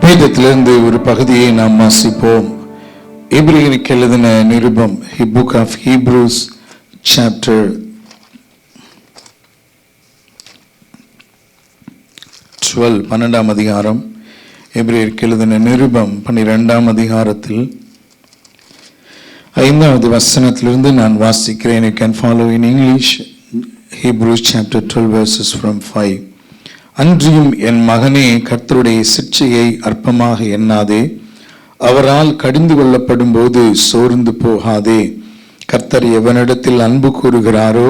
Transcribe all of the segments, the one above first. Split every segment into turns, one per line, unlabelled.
வேதத்திலிருந்து ஒரு பகுதியை நாம் வாசிப்போம். எபிரேயருக்கு எழுதின நிருபம், புக் ஆஃப் ஹீப்ரூஸ் சாப்டர் 12, 12ஆம் அதிகாரம். எபிரேயருக்கு எழுதின நிருபம் 12ஆம் அதிகாரத்தில் 5வது வசனத்திலிருந்து நான் வாசிக்கிறேன். You can follow in English. Hebrews chapter 12 verses from 5. அன்றியும் என் மகனே, கர்த்தருடைய சிட்சையை அற்பமாக எண்ணாதே, அவரால் கடிந்து கொள்ளப்படும் போது சோர்ந்து போகாதே. கர்த்தர் எவனிடத்தில் அன்பு கூறுகிறாரோ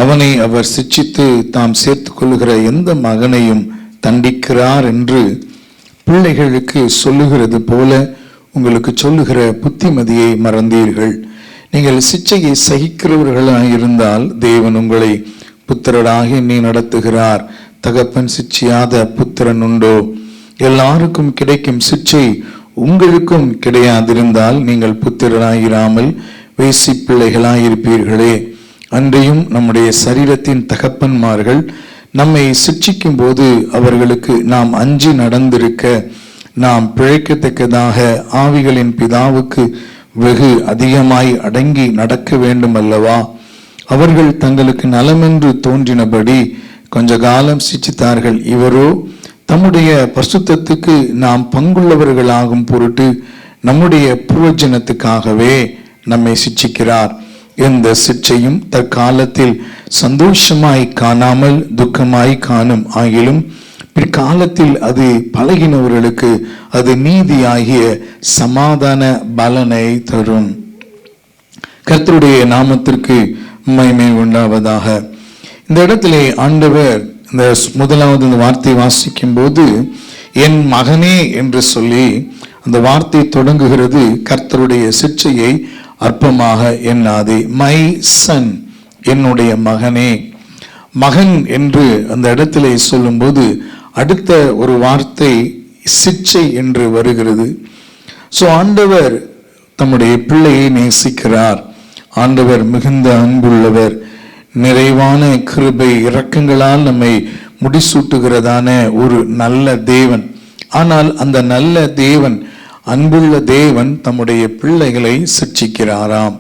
அவனை அவர் சிட்சித்து தாம் சேர்த்து கொள்ளுகிற எந்த மகனையும் தண்டிக்கிறார் என்று பிள்ளைகளுக்கு சொல்லுகிறது போல உங்களுக்கு சொல்லுகிற புத்திமதியை மறந்தீர்கள். நீங்கள் சிட்சையை சகிக்கிறவர்களாயிருந்தால் தேவன் உங்களை புத்திரராக எண்ணி நடத்துகிறார். தகப்பன் சிட்சியாத புத்திரன் உண்டோ? எல்லாருக்கும் கிடைக்கும் சிட்சை உங்களுக்கும் கிடையாதிருந்தால் நீங்கள் புத்திரராயிராமல் வேசி பிள்ளைகளாயிருப்பீர்களே. அன்றையும் நம்முடைய சரீரத்தின் தகப்பன்மார்கள் நம்மை சிட்சிக்கும் போது அவர்களுக்கு நாம் அஞ்சி நடந்திருக்க நாம் பிழைக்கத்தக்கதாக ஆவிகளின் பிதாவுக்கு வெகு அதிகமாய் அடங்கி நடக்க வேண்டும் அல்லவா? அவர்கள் தங்களுக்கு நலமென்று தோன்றினபடி கொஞ்ச காலம் சிட்சித்தார்கள். இவரோ தம்முடைய பரிசுத்தத்துக்கு நாம் பங்குள்ளவர்களாகும் பொருட்டு நம்முடைய பிரயோஜனத்துக்காகவே நம்மை சிட்சிக்கிறார். எந்த சிட்சையும் தற்காலத்தில் சந்தோஷமாய் காணாமல் துக்கமாய் காணும் ஆகிலும் பிற்காலத்தில் அது பழகினவர்களுக்கு அது நீதியாகிய சமாதான பலனை தரும். கர்த்தருடைய நாமத்திற்கு மகிமை உண்டாவதாக. இந்த இடத்திலே ஆண்டவர் இந்த முதலாவது இந்த வார்த்தை வாசிக்கும் போது என் மகனே என்று சொல்லி அந்த வார்த்தை தொடங்குகிறது. கர்த்தருடைய சிட்சையை அற்பமாக எண்ணாதே. மை சன், என்னுடைய மகனே. மகன் என்று அந்த இடத்திலே சொல்லும்போது அடுத்த ஒரு வார்த்தை சிட்சை என்று வருகிறது. ஸோ ஆண்டவர் தம்முடைய பிள்ளையை நேசிக்கிறார். ஆண்டவர் மிகுந்த அன்புள்ளவர். நிறைவான கிருபை இரக்கங்களால் நம்மை முடிசூட்டுகிறதான ஒரு நல்ல தேவன். ஆனால் அந்த நல்ல தேவன், அன்புள்ள தேவன் தம்முடைய பிள்ளைகளை சிட்சிக்கிறாராம்.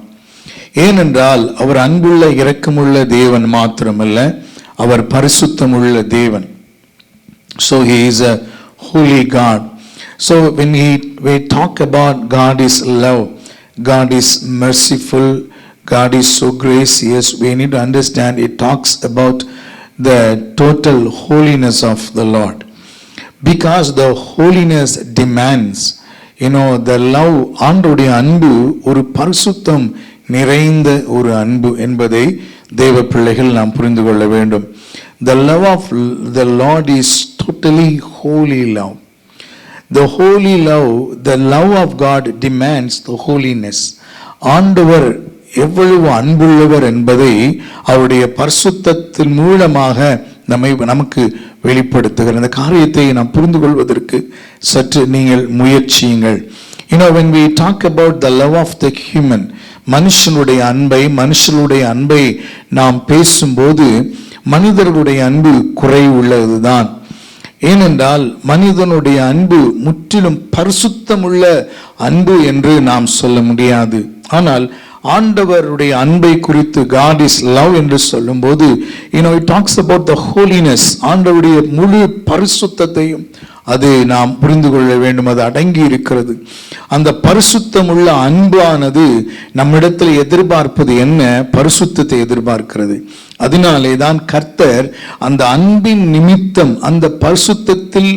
ஏனென்றால் அவர் அன்புள்ள இரக்கமுள்ள தேவன் மாத்திரமல்ல, அவர் பரிசுத்தமுள்ள தேவன். So he is a holy God. So when we talk about God is love, God is merciful, God is so gracious, we need to understand it talks about the total holiness of the Lord. Because the holiness demands, the love, ஆண்டவருடைய அன்பு ஒரு பரிசுத்தம் நிறைந்த ஒரு அன்பு என்பதை தேவ பிள்ளைகள் நாம் புரிந்து கொள்ள வேண்டும். The love of the Lord is totally holy love. The holy love, the love of God demands the holiness. ஆண்டவர் எவ்வளவு அன்புள்ளவர் என்பதை அவருடைய பரிசுத்தத்தின் மூலமாக நமக்கு வெளிப்படுத்துகிற இந்த காரியத்தை நாம் புரிந்து கொள்வதற்கு சற்று நீங்கள் முயற்சியுங்கள். When we talk about the love of the human, மனுஷனுடைய அன்பை நாம் பேசும்போது மனிதர்களுடைய அன்பு குறை உள்ளதுதான். ஏனென்றால் மனிதனுடைய அன்பு முற்றிலும் பரிசுத்தமுள்ள அன்பு என்று நாம் சொல்ல முடியாது. ஆனால் ஆண்டவருடைய அன்பை குறித்து God is love என்று சொல்லும்போது it talks about the holiness. ஆண்டவருடைய முழு பரிசுத்தத்தையும் அது நாம் புரிந்து கொள்ள வேண்டும். அது அடங்கி இருக்கிறது. அந்த பரிசுத்தம் உள்ள அன்பானது நம்மிடத்தில் எதிர்பார்ப்பது என்ன? பரிசுத்தத்தை எதிர்பார்க்கிறது. அதனாலே தான் கர்த்தர் அந்த அன்பின் நிமித்தம், அந்த பரிசுத்தத்தில்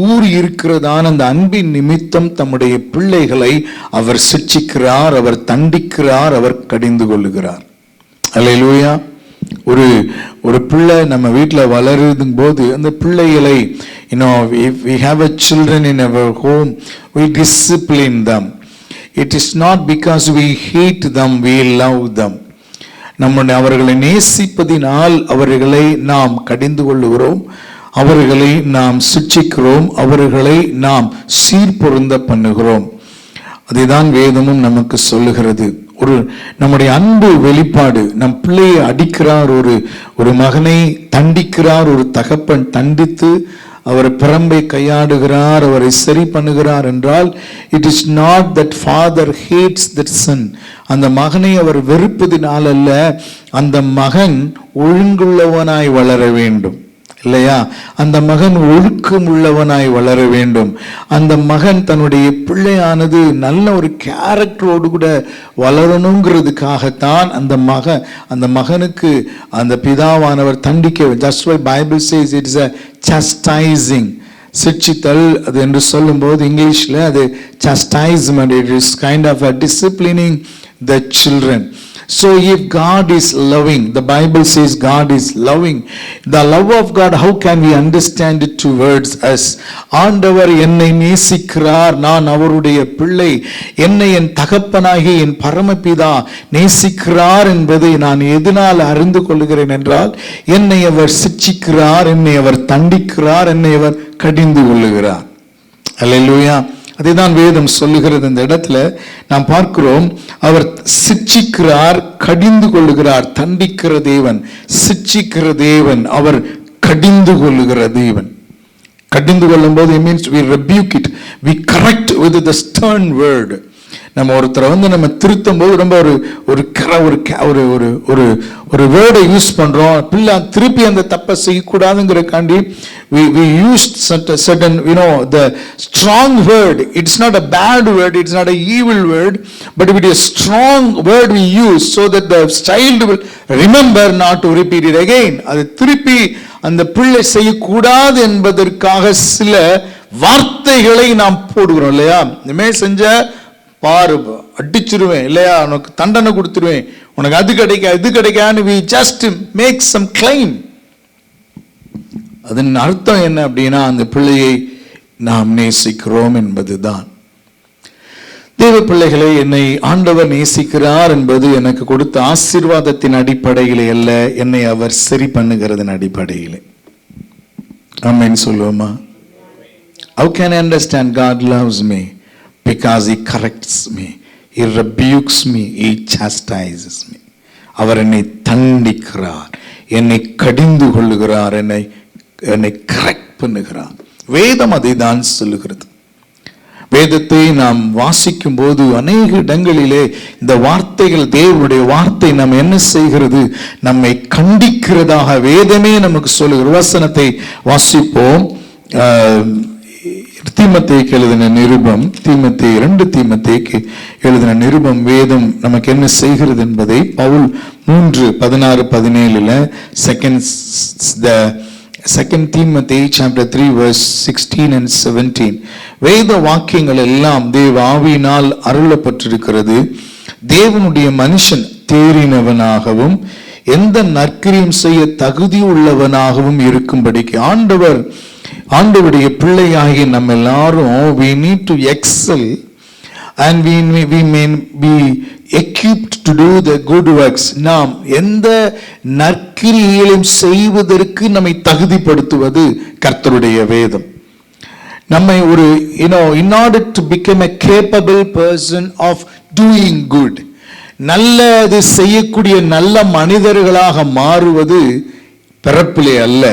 ஊறி இருக்கிறதான அந்த அன்பின் நிமித்தம் தம்முடைய பிள்ளைகளை அவர் சிட்சிக்கிறார், அவர் தண்டிக்கிறார், அவர் கடிந்து கொள்ளுகிறார். அல்லேலூயா. ஒரு பிள்ளை நம்ம வீட்டில் வளரும் போது அந்த பிள்ளைகளை if we have a children in our home, we discipline them. It is not because we hate them, we love them. அவர்களை நேசிப்பதினால் அவர்களை நாம் கடிந்து கொள்ளுகிறோம், அவர்களை நாம் சிட்சிக்கிறோம், அவர்களை நாம் சீர்பொருந்த பண்ணுகிறோம். அதுதான் வேதமும் நமக்கு சொல்லுகிறது. நம்முடைய அன்பு வெளிப்பாடு. நம் பிள்ளையை அடிக்கிறார் ஒரு மகனை தண்டிக்கிறார் ஒரு தகப்பன், தண்டித்து அவர் பிரம்பை கையாடுகிறார், அவரை சரி பண்ணுகிறார் என்றால், it is not that father hates that son. அந்த மகனை அவர் வெறுப்பதினால் அல்ல, அந்த மகன் ஒழுங்குள்ளவனாய் வளர வேண்டும் இல்லையா? அந்த மகன் ஒழுக்கம் உள்ளவனாய் வளர வேண்டும். அந்த மகன் தன்னுடைய பிள்ளையானது நல்ல ஒரு கேரக்டரோடு கூட வளரணுங்கிறதுக்காகத்தான் அந்த மகனுக்கு அந்த பிதாவானவர் தண்டிக்க. Just why Bible says it is a chastising. சிட்சித்தல் அது என்று சொல்லும்போது இங்கிலீஷ்ல அது chastisement. It is kind of a disciplining the children. So if God is loving, the Bible says God is loving. The love of God, how can we understand it towards us? ஆண்டவர் என்னை நேசிக்கிறார், நான் அவருடைய பிள்ளை, என்னை என் தகப்பனாகி என் பரமபிதா நேசிக்கிறார் என்பதை நான் எதனால் அறிந்து கொள்கிறேன் என்றால், என்னை அவர் சிட்சிக்கிறார், என்னை அவர் தண்டிக்கிறார், என்னை அவர் கடிந்து கொள்ளுகிறார். அல்லேலூயா. அதைதான் வேதம் சொல்லுகிறது. இந்த இடத்துல நாம் பார்க்கிறோம், அவர் சிட்சிக்கிறார், கடிந்து கொள்ளுகிறார். தண்டிக்கிற தேவன், சிட்சிக்கிற தேவன், அவர் கடிந்து கொள்ளுகிற தேவன். கடிந்து கொள்ளும் போது it means we rebuke it, we correct with the stern word. நம்ம ஒருத்தரை நம்ம திருத்தும் போது ரொம்ப ஒரு வேர்டை யூஸ் பண்றோம். பிள்ளை திருப்பி அந்த தப்பை செய்யக்கூடாதுங்கிறக்காண்டி we used certain the strong word. It's not a bad word, it's not an evil word, but it is a strong word we use so that the child will remember not to repeat it again. அது திருப்பி அந்த பிள்ளை செய்யக்கூடாது என்பதற்காக சில வார்த்தைகளை நாம் போடுகிறோம் இல்லையா? இனிமே செஞ்ச பாரு, அடிச்சிருவேன் இல்லையா, உனக்கு தண்டனை கொடுத்துருவேன், உனக்கு அது கிடைக்க இது கிடைக்கான்னு we just make some claim. அதன் அர்த்தம் என்ன அப்படின்னா, அந்த பிள்ளையை நாம் நேசிக்கிறோம் என்பதுதான். தேவ பிள்ளைகளை, என்னை ஆண்டவர் நேசிக்கிறார் என்பது எனக்கு கொடுத்த ஆசீர்வாதத்தின் அடிப்படையிலே அல்ல, என்னை அவர் சரி பண்ணுகிறதன் அடிப்படையிலே. ஆமென் சொல்லுவோமா? How can I understand God loves me? Because he corrects me, he rebukes me, he chastises me. அவர் என்னை தண்டிக்கிறார், என்னை கடிந்து கொள்ளுகிறார், என்னை கரெக்ட் பண்ணுகிறார். வேதம் அதை தான் சொல்லுகிறது. வேதத்தை நாம் வாசிக்கும் போது அநேக இடங்களிலே இந்த வார்த்தைகள், தேவனுடைய வார்த்தை நம்ம என்ன செய்கிறது, நம்மை கண்டிக்கிறதாக வேதமே நமக்கு சொல்லுகிற வசனத்தை வாசிப்போம். தீமோத்தேயுக்கு எழுதின நிருபம், 2 தீமோத்தேயுக்கு எழுதின நிருபம், வேதம் நமக்கு என்ன செய்கிறது என்பதை Pavul 3:16-17 2 Timothy chapter 3 verse 16 and 17 வேத வாக்கியங்கள் எல்லாம் தேவ ஆவியினால் அருளப்பட்டிருக்கிறது. தேவனுடைய மனுஷன் தேறினவனாகவும் எந்த நற்கிரியும் செய்ய தகுதி உள்ளவனாகவும் இருக்கும்படிக்கு ஆண்டவருடைய பிள்ளையாகிய நம்ம எல்லாரும் we need to excel and we may be equipped to do the good works. நாம் எந்த நற்கிரியையும் செய்வதற்கு நம்மை தகுதிப்படுத்துவது கர்த்தருடைய வேதம். நம்மை ஒரு in order to become a capable person of doing good, நல்லது செய்யக்கூடிய நல்ல மனிதர்களாக மாறுவது பிறப்பிலே அல்ல,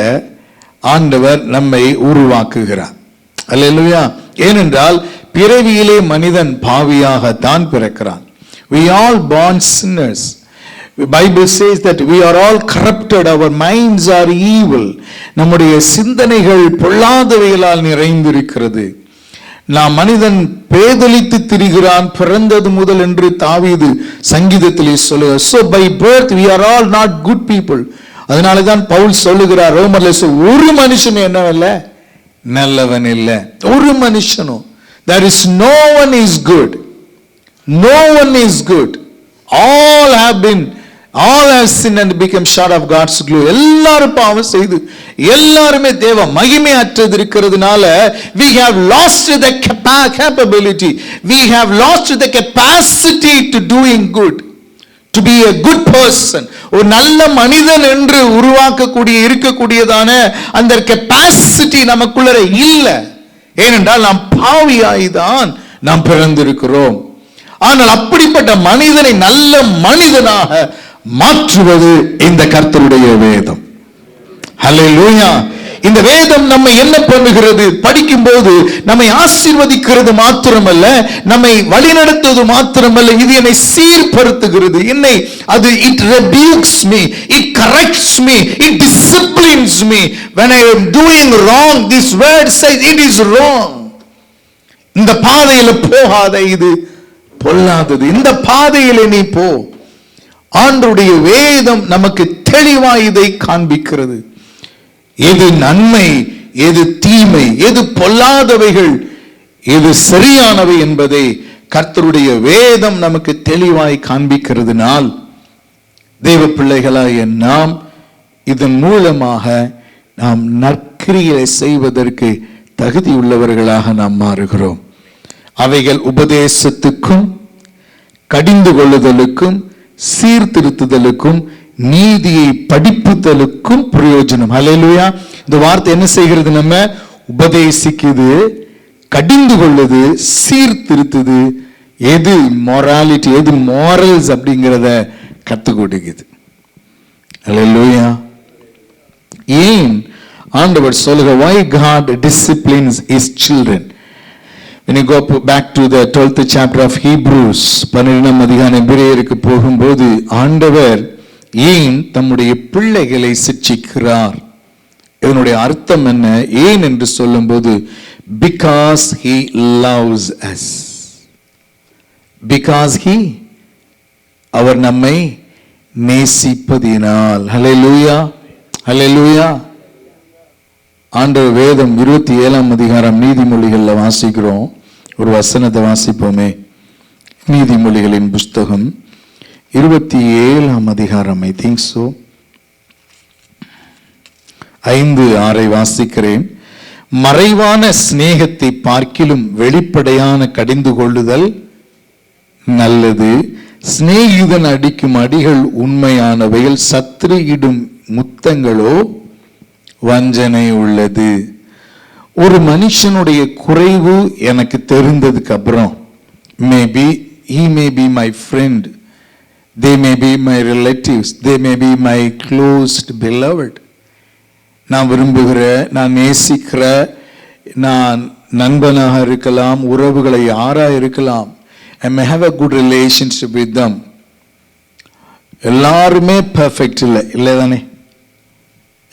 ஆண்டவர் நம்மை உருவாக்குகிறார். அல்லேலூயா. ஏனென்றால் பிறவியிலே மனிதன் பாவியாகத்தான் பிறக்கிறான். We all born sinners. The Bible says that we are all corrupted, our minds are evil. நம்முடைய சிந்தனைகள் பொல்லாதவைகளால் நிறைந்திருக்கிறது. நாம் மனிதன் பேதலித்து திரிகிறான் பிறந்தது முதல் என்று தாவீது சங்கீதத்திலே சொல்லுகிறார். So by birth we are all not good people. அதனால தான் பவுல் சொல்லுகிறார் ரோமர்ல, ஒரு மனுஷன் என்னவல்ல, நல்லவன் இல்லை, ஒரு மனுஷனும். There is no one is good. No one is good. All have sinned and become short of God's glory. எல்லாரும் பாவம் செய்து எல்லாருமே தேவ மகிமை அற்றது இருக்கிறதுனால we have lost the capability, we have lost the capacity to doing good, to be a good person. ஒரு நல்ல மனிதன் என்று இருக்கக்கூடியதான அந்த கெபாசிட்டி நமக்குள்ள இல்ல. ஏனென்றால் நாம் பாவியாய்தான் நாம் பிறந்திருக்கிறோம். ஆனால் அப்படிப்பட்ட மனிதனை நல்ல மனிதனாக மாற்றுவது இந்த கர்த்தருடைய வேதம். ஹல்லேலூயா. இந்த வேதம் நம்ம என்ன பண்ணுகிறது? படிக்கும்போது நம்மை ஆசீர்வதிக்கிறது மாத்திரமல்ல, நம்மை வழிநடத்துவது மாத்திரமல்ல, இது என்னை சீர்படுத்துகிறது. என்னை அது it rebukes me, it corrects me, it disciplines me. When I am doing wrong, this word says it is wrong. இந்த பாதையில போகாத, இது பொல்லாதது, இந்த பாதையில நீ போ. ஆண்டவருடைய வேதம் நமக்கு தெளிவாய் இதை காண்பிக்கிறது. எது நன்மை, எது தீமை, எது பொல்லாதவைகள், எது சரியானவை என்பதை கர்த்தருடைய வேதம் நமக்கு தெளிவாய் காண்பிக்கிறதுனால் தேவ பிள்ளைகளாகிய நாம் இதன் மூலமாக நாம் நற்கிரியை செய்வதற்கு தகுதி உள்ளவர்களாக நாம் மாறுகிறோம். அவைகள் உபதேசத்துக்கும் கடிந்து கொள்ளுதலுக்கும் சீர்திருத்துதலுக்கும் நீதியை படிப்புதலுக்கும் பிரயோஜனம். ஹல்லேலூயா. இந்த வார்த்தை என்ன செய்கிறது? நம்ம உபதேசிக்குது, கடிந்து கொள்ளுது, சீர்திருத்துது. எது மொராலிட்டி, எது மாரல்ஸ் அப்படிங்கிறத கற்றுக் கொடுக்குது. ஹல்லேலூயா. ஏன் ஆண்டவர் சொல்லுங்க, why God disciplines his children? When you go back to the 12th chapter of Hebrews, 12ஆம் அதிகாரம் எபிரேயருக்கு போகும்போது ஆண்டவர் ஏன் தம்முடைய பிள்ளைகளை சிட்சிக்கிறார்? இதனுடைய அர்த்தம் என்ன? ஏன் என்று சொல்லும்போது, because he loves us. Because he, அவர் நம்மை நேசிப்பதினால். ஹல்லேலூயா, ஹல்லேலூயா. ஆண்டவர் வேதம் 27ஆம் அதிகாரம் நீதிமொழிகள்ல வாசிக்கிறோம். ஒரு வசனத்தை வாசிப்போமே. நீதிமொழிகளின் புஸ்தகம் 27ஆம் அதிகாரம், ஐ திங்க் சோ, 5-6 வாசிக்கிறேன். மறைவான சிநேகத்தை பார்க்கிலும் வெளிப்படையான கடிந்து கொள்ளுதல் நல்லது. சிநேகிதன் அடிக்கும் அடிகள் உண்மையானவைகள், சத்துருவிடும் முத்தங்களோ வஞ்சனை உள்ளது. ஒரு மனுஷனுடைய குறைவு எனக்கு தெரிந்ததுக்கு அப்புறம், maybe he may be my friend, they may be my relatives, they may be my closed beloved, நான் விரும்புகிற, நான் நேசிக்கிற, நான் நண்பனாக இருக்கலாம், உறவுகளை யாராக இருக்கலாம், I may have a good relationship with them. எல்லாருமே பெர்ஃபெக்ட் இல்லை, இல்லை தானே?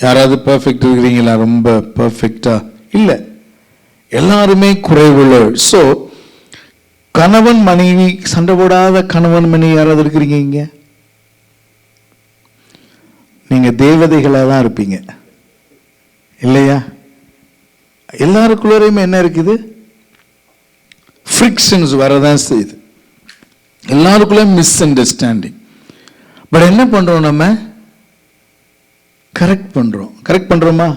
யாராவது பெர்ஃபெக்ட் இருக்கிறீங்களா? ரொம்ப பெர்ஃபெக்டா இல்லை, எல்லாருமே குறைவுள்ள. ஸோ கணவன் மனைவி சண்டை போடாத கணவன் மனைவி யாராவது இருக்கிறீங்க இங்க? நீங்க தேவதைகளாக தான் இருப்பீங்க, இல்லையா? எல்லாருக்குள்ளரையுமே என்ன இருக்குது? ஃப்ரிக்ஷன்ஸ் வரதான் செய்யுது, எல்லாருக்குள்ள மிஸ் அண்டர்ஸ்டாண்டிங். பட் என்ன பண்றோம்? நம்ம கரெக்ட் பண்றோம். கரெக்ட் பண்றோமா?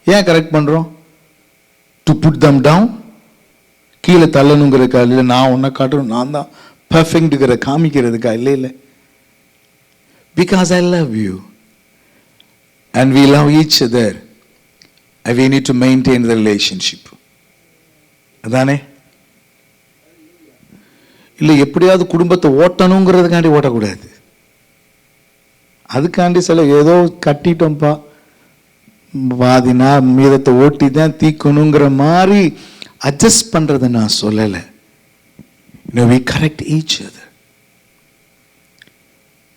ஏன் கரெக்ட் பண்றோம்? டு புட் தம் டவுன், கீழே தள்ளணுங்கிறதுக்கா? இல்லை நான் உன்னை காட்டுறோம், நான் தான் பர்ஃபெக்ட்ங்கிற காமிக்கிறதுக்கா? இல்லை இல்லை. Because I love you and we love each other and we need to maintain the relationship. அதானே? இல்லை எப்படியாவது குடும்பத்தை ஓட்டணுங்கிறதுக்காண்டி ஓட்டக்கூடாது. அதுக்காண்டி சில ஏதோ கட்டிட்டோம்ப்பா, வாதினா மீதத்தை ஓட்டி தான் தீக்கணுங்கிற மாதிரி அட்ஜஸ்ட் பண்றதை நான் சொல்லலை. We correct each other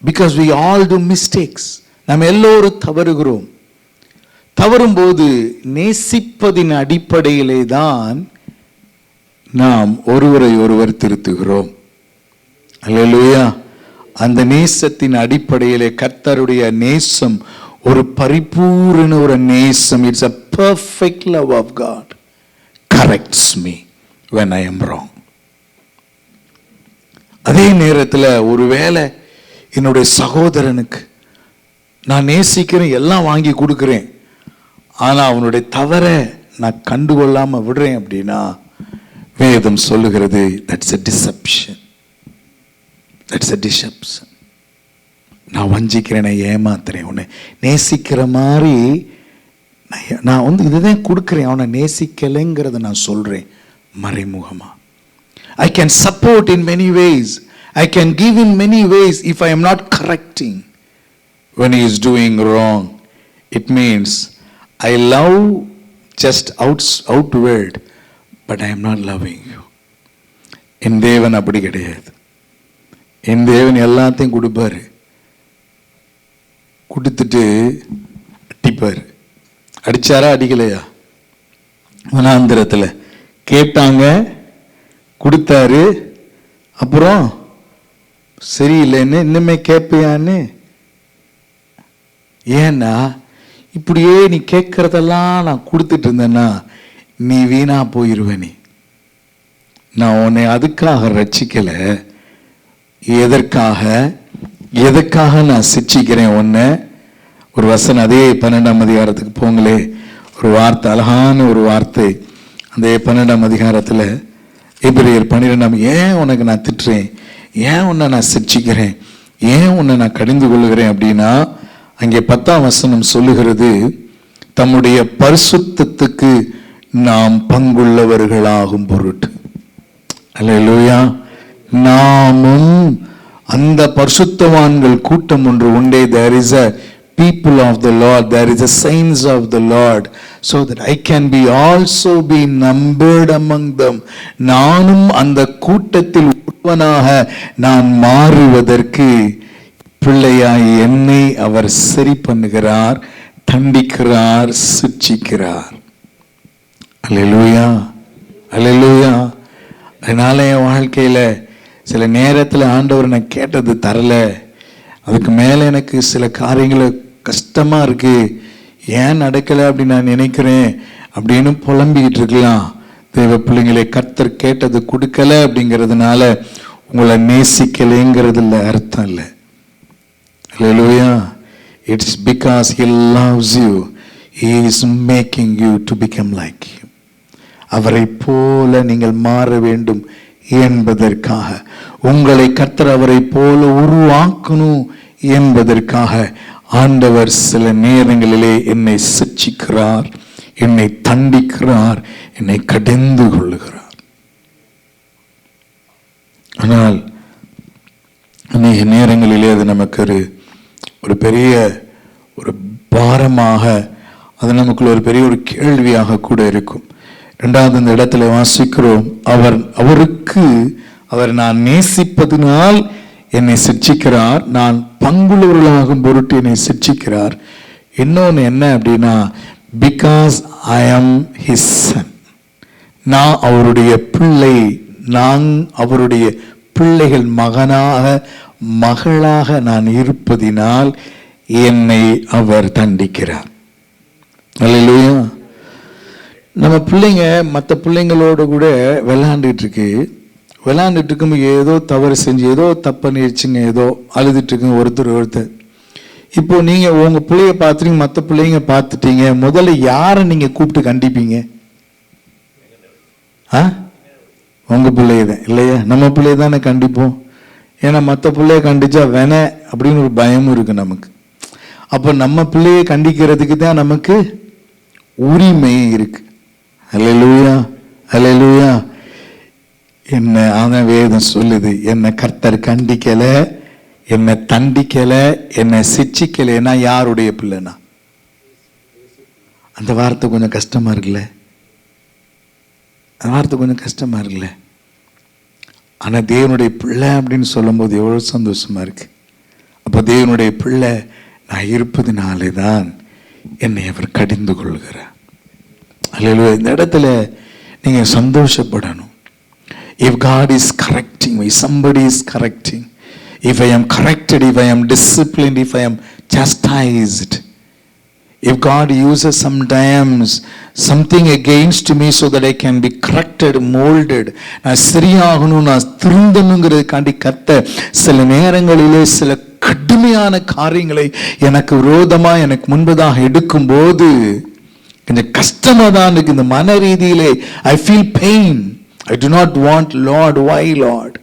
because we all do mistakes. நம்ம எல்லோரும் தவறுகிறோம். தவறும்போது நேசிப்பதின் அடிப்படையிலே தான் நாம் ஒருவரை ஒருவர் திருத்துகிறோம். அல்லேலூயா. அந்த நேசத்தின் அடிப்படையிலே கர்த்தருடைய நேசம் ஒரு பரிபூரண ஒரு நேசம். It's a perfect love of God corrects me when I am wrong. அதே நேரத்தில் ஒருவேளை என்னுடைய சகோதரனுக்கு நான் நேசிக்கிறேன், எல்லாம் வாங்கி கொடுக்கிறேன், ஆனா அவனுடைய தவற நான் கண்டுகொள்ளாம விடுறேன் அப்படின்னா வேதம் சொல்லுகிறது that's a deception. That's a deception. நான் வஞ்சிக்கிறேன், நான் ஏமாத்துறேன், உன்னை நேசிக்கிற மாதிரி நான் இதுதான் கொடுக்குறேன், அவனை நேசிக்கலைங்கிறத நான் சொல்றேன் மறைமுகமா. I can support in many ways, I can give in many ways. If I am not correcting when he is doing wrong, it means I love just outward, but I am not loving you. என் தேவன் அப்படி கிடையாது. என் தேவன் எல்லாத்தையும் கொடுப்பாரு, கொடுத்துட்டு அடிப்பார். அடிச்சாரா அடிக்கலையா? வனாந்திரத்தில் கேட்டாங்க, கொடுத்தாரு. அப்புறம் சரியில்லைன்னு இன்னுமே கேட்பியான்னு. ஏன்னா இப்படியே நீ கேட்கறதெல்லாம் நான் கொடுத்துட்டு இருந்தேன்னா நீ வீணா போயிருவேனே. நான் உன்னை அதுக்காக ரட்சிக்கல. எதற்காக நான் சிச்சிக்கிறேன் உன்னை? ஒரு வசனம், அதே 12ஆம் அதிகாரத்துக்கு போங்களே. ஒரு வார்த்தை, அழகான ஒரு வார்த்தை. அந்த 12ஆம் அதிகாரத்தில் எபிரேயர் 12, ஏன் உனக்கு நான் திட்டுறேன், ஏன் உன்னை நான் சிச்சிக்கிறேன், ஏன் உன்னை நான் கடிந்து கொள்ளுகிறேன் அப்படின்னா, அங்கே 10ஆம் வசனம் சொல்லுகிறது, தம்முடைய பரிசுத்தத்துக்கு நாம் பங்குள்ளவர்களாகும் பொருட்டு. அல்லேலூயா. நாமும் அந்த பரிசுத்தவான்கள் கூட்டம் ஒன்று உண்டே. There is a people of the Lord, there is a saints of the Lord, so that I can be also be numbered among them. நானும் அந்த கூட்டத்தில் ஒருவனாக நான் மாறுவதற்கு பிள்ளையாய் என்னை அவர் சரி பண்ணுகிறார், தண்டிக்கிறார், சிட்சிக்கிறார். அல்லேலூயா, அல்லேலூயா. அதனால என் வாழ்க்கையில சில நேரத்தில் ஆண்டவர் நான் கேட்டது தரல, அதுக்கு மேலே எனக்கு சில காரியங்களை கஷ்டமா இருக்கு, ஏன் நடக்கலை அப்படின்னு நான் நினைக்கிறேன் அப்படின்னு புலம்பிக்கிட்டு இருக்கலாம். தேவ பிள்ளைங்களை, கர்த்தர் கேட்டது கொடுக்கல அப்படிங்கிறதுனால உங்களை நேசிக்கலைங்கிறதுல அர்த்தம் இல்லை. அல்லேலூயா. It's because he loves you. He is making you to become like him. அவரை போல நீங்கள் மாற வேண்டும் என்பதற்காக, உங்களை கர்த்தர் அவரை போல உருவாக்கணும் என்பதற்காக ஆண்டவர் சில நேரங்களிலே என்னை சிட்சிக்கிறார், என்னை தண்டிக்கிறார், என்னை கடிந்து கொள்ளுகிறார். ஆனால் அநேக நேரங்களிலே அது நமக்கு ஒரு பெரிய ஒரு பாரமாக, அது நமக்குள்ள ஒரு பெரிய ஒரு கேள்வியாக கூட இருக்கும். 2வது இந்த இடத்துல வாசிக்கிறோம், அவர் நான் நேசிப்பதினால் என்னை சிட்சிக்கிறார், நான் பங்குள்ளவர்களாகும் பொருட்டு என்னை சிட்சிக்கிறார். இன்னொன்று என்ன அப்படின்னா, பிகாஸ் ஐ ஆம் ஹிஸ் சன், நான் அவருடைய பிள்ளை, நான் அவருடைய பிள்ளைகள் மகனாக மகளாக நான் இருப்பதினால் என்னை அவர் தண்டிக்கிறார். அல்லேலூயா. நம்ம பிள்ளைங்க மற்ற பிள்ளைங்களோட கூட விளையாண்டுட்டு இருக்கும்போது ஏதோ தவறு செஞ்சு ஏதோ தப்பு பண்ணிடுச்சுங்க, ஏதோ அழுதுட்டு இருக்குங்க ஒருத்தர். இப்போ நீங்க உங்க பிள்ளைய பார்த்துட்டீங்க, மற்ற பிள்ளைங்க பார்த்துட்டீங்க, முதல்ல யாரை நீங்க கூப்பிட்டு கண்டிப்பீங்க? உங்க பிள்ளையதான் இல்லையா? நம்ம பிள்ளைய தானே கண்டிப்போம். ஏன்னா மற்ற பிள்ளைய கண்டிச்சா வேண அப்படின்னு ஒரு பயமும் இருக்கு நமக்கு. அப்போ நம்ம பிள்ளைய கண்டிக்கிறதுக்கு தான் நமக்கு உரிமை இருக்கு. அல்லேலூயா, அல்லேலூயா. என்ன அவன் வேதம் சொல்லுது, என்னை கர்த்தர் கண்டிக்கல, என்னை தண்டிக்கல, என்னை சிட்சிக்கலைன்னா யாருடைய பிள்ளைனா? அந்த வார்த்தை கொஞ்சம் கஷ்டமா இருக்குல்ல, அந்த வார்த்தை கொஞ்சம் கஷ்டமா இருக்குல்ல. ஆனா தேவனுடைய பிள்ளை அப்படின்னு சொல்லும் போது எவ்வளவு சந்தோஷமா இருக்கு. அப்ப தேவனுடைய பிள்ளை நான் இருப்பதினாலே தான் என்னை அவர் கடிந்து கொள்கிறார். அல்லேலூயா. இந்த இடத்துல நீங்க சந்தோஷப்படணும். If God is correcting me, somebody is correcting. If I am corrected, if I am disciplined, if I am chastised, if God uses sometimes something against me so that I can be corrected, molded, நான் சரியாகணும், நான் திருந்தணுங்கிறதுக்காண்டி கர்த்தர் சில நேரங்களிலே சில கடுமையான காரியங்களை எனக்கு விரோதமா எனக்கு முன்பதாக எடுக்கும் போது கொஞ்சம் கஷ்டமா தான் இருக்கு. இந்த மன ரீதியிலே I feel pain. I do not want, Lord, why Lord?